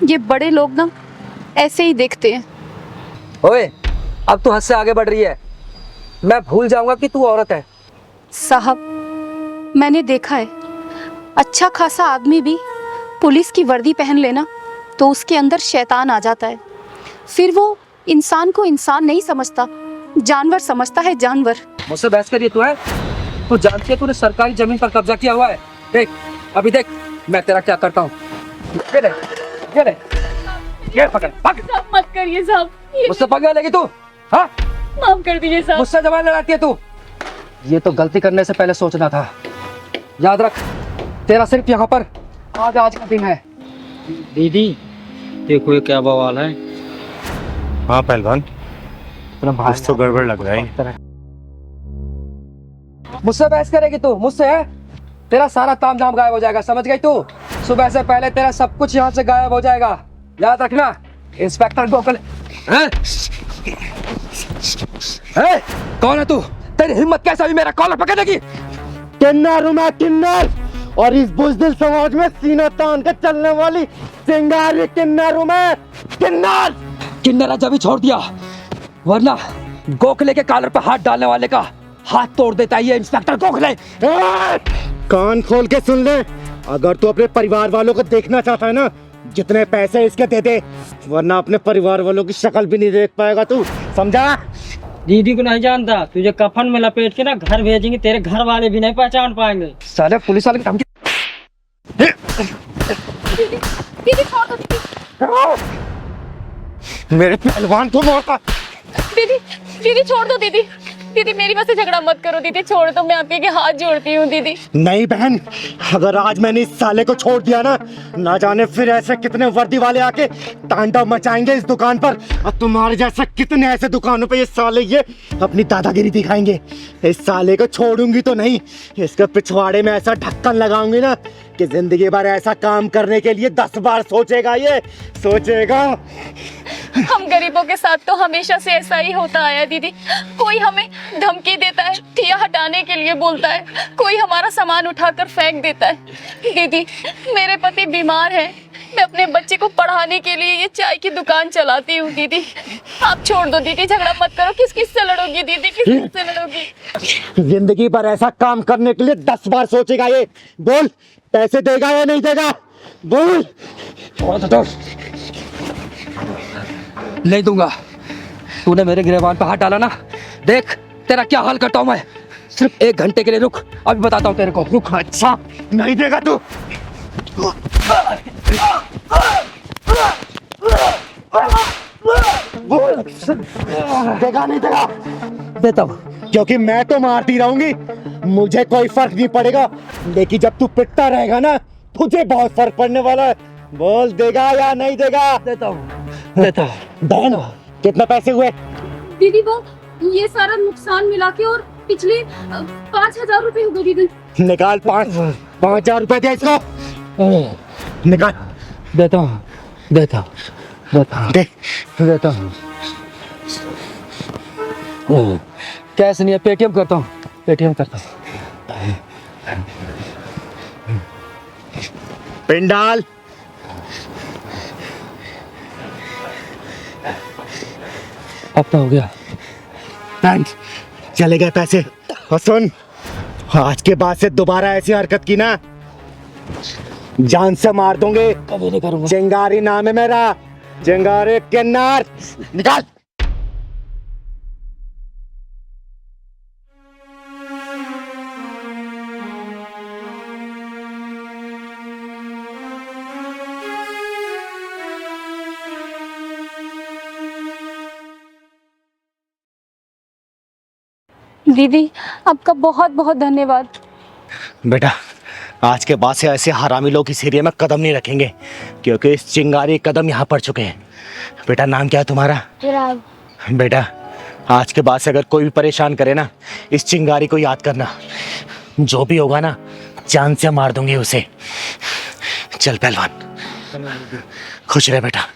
ये बड़े लोग ना ऐसे ही देखते हैं। ओए, अब तू हद से आगे बढ़ रही है। मैं भूल जाऊंगा कि तू औरत है। साहब, मैंने देखा है अच्छा खासा आदमी भी पुलिस की वर्दी पहन लेना तो उसके अंदर शैतान आ जाता है। फिर वो इंसान को इंसान नहीं समझता, जानवर समझता है, जानवर। मुझसे बहस करिए तू है? तू जानती है तूने सरकारी जमीन पर कब्जा किया हुआ है। देख, अभी देख मैं तेरा क्या करता हूँ। ये पकड़, पकड़। साहब मत करिए साहब, मुझसे पंगा लेगी तू? हाँ, माफ कर दीजिए साहब। मुझसे जबान लड़ाती है तू? ये तो गलती करने से पहले सोचना था। याद रख, तेरा सिर्फ यहाँ पर आज का दिन है। दीदी देखो ये क्या बवाल है। हाँ पहलवान, कुछ तो गड़बड़ लग रहा है। मुझसे बहस करेगी तू? मुझसे है? तेरा सारा ताम झाम गायब हो जाएगा, समझ गई तू? सुबह से पहले तेरा सब कुछ यहाँ से गायब हो जाएगा, याद रखना। इंस्पेक्टर गोखले। कौन है तू? तेरी हिम्मत कैसे हुई मेरा कॉलर पकड़ने की? किन्नर हूं मैं, किन्नर। और इस बुज़दिल समाज में सीना तान के चलने वाली चिंगारी किन्नर हूं मैं, किन्नर। किन्नर आज अभी छोड़ दिया, वरना गोखले के कॉलर पर हाथ डालने वाले का हाथ तोड़ देता है ये इंस्पेक्टर गोखले। कान खोल के सुन ले, अगर तू अपने परिवार वालों को देखना चाहता है ना, जितने पैसे इसके दे दे, वरना अपने परिवार वालों की शक्ल भी नहीं देख पाएगा तू, समझा? दीदी को नहीं जानता, तुझे कफन में लपेट के ना घर भेजेंगे, तेरे घर वाले भी नहीं पहचान पाएंगे। साले पुलिस वाले की धमकी। दीदी छोड़ दो दीदी। मेरे पहलवान को मारता। दीदी, दीदी छोड़ दो दीदी। दीदी मेरी वजह से झगड़ा मत करो दीदी, छोड़ दो, मैं आपके हाथ जोड़ती हूँ दीदी। नहीं बहन, अगर आज मैंने इस साले को छोड़ दिया ना जाने फिर ऐसे कितने वर्दी वाले आके तांडव मचाएंगे इस दुकान पर, और तुम्हारे जैसे कितने ऐसे दुकानों पे ये साले ये अपनी दादागिरी दिखाएंगे। इस साले को छोड़ूंगी तो नहीं, इसके पिछवाड़े में ऐसा ढक्कन लगाऊंगी ना कि जिंदगी भर ऐसा काम करने के लिए 10 बार सोचेगा, ये सोचेगा। हम गरीबों के साथ तो हमेशा से ऐसा ही होता आया दीदी। कोई हमें धमकी देता है, ठिया हटाने के लिए बोलता है, कोई हमारा सामान उठाकर फेंक देता है। दीदी मेरे पति बीमार है, मैं अपने बच्चे को पढ़ाने के लिए ये चाय की दुकान चलाती हूँ। दीदी आप छोड़ दो दीदी, झगड़ा मत करो। किस किस से लड़ोगी दीदी, किस किस से लड़ोगी? जिंदगी भर ऐसा काम करने के लिए 10 बार सोचेगा ये। बोल, पैसे देगा या नहीं देगा? बोल। नहीं दूंगा। तूने मेरे गिरबान पर हाथ डाला ना, देख तेरा क्या हाल करता हूँ मैं। सिर्फ 1 घंटे के लिए रुक, अभी बताता हूँ तेरे को। रुक। अच्छा नहीं देगा तू? बोल, देगा नहीं देगा? देता हूँ। क्योंकि मैं तो मारती रहूंगी, मुझे कोई फर्क नहीं पड़ेगा, लेकिन जब तू पिटता रहेगा ना तुझे बहुत फर्क पड़ने वाला है। बोल, देगा या नहीं देगा? देता हूँ, देता हूँ। बहन कितने पैसे हुए? दीदी वो ये सारा नुकसान मिला के और पिछले 5,000 रुपए हो गए दीदी। निकाल 5,000 रुपए दे इसको, निकाल। देता हूँ, देता हूँ, देता हूँ, देता हूँ। कैश नहीं है, पेटीएम करता हूँ, पेटीएम करता हूँ। पिन डाल। अब तो हो गया। थैंक्स, चले गए पैसे। और सुन, आज के बाद से दोबारा ऐसी हरकत की ना, जान से मार दूंगे। कभी नहीं करूंगा। चिंगारी नाम है मेरा, चिंगारी किन्नर। निकाल। दीदी आपका बहुत बहुत धन्यवाद। बेटा, आज के बाद से ऐसे हरामी लोग इस एरिया में कदम नहीं रखेंगे, क्योंकि इस चिंगारी कदम यहाँ पड़ चुके हैं। बेटा नाम क्या है तुम्हारा? चिराग। बेटा आज के बाद से अगर कोई भी परेशान करे ना, इस चिंगारी को याद करना, जो भी होगा ना जान से मार दूंगी उसे। चल पहलवान, खुश रहे बेटा।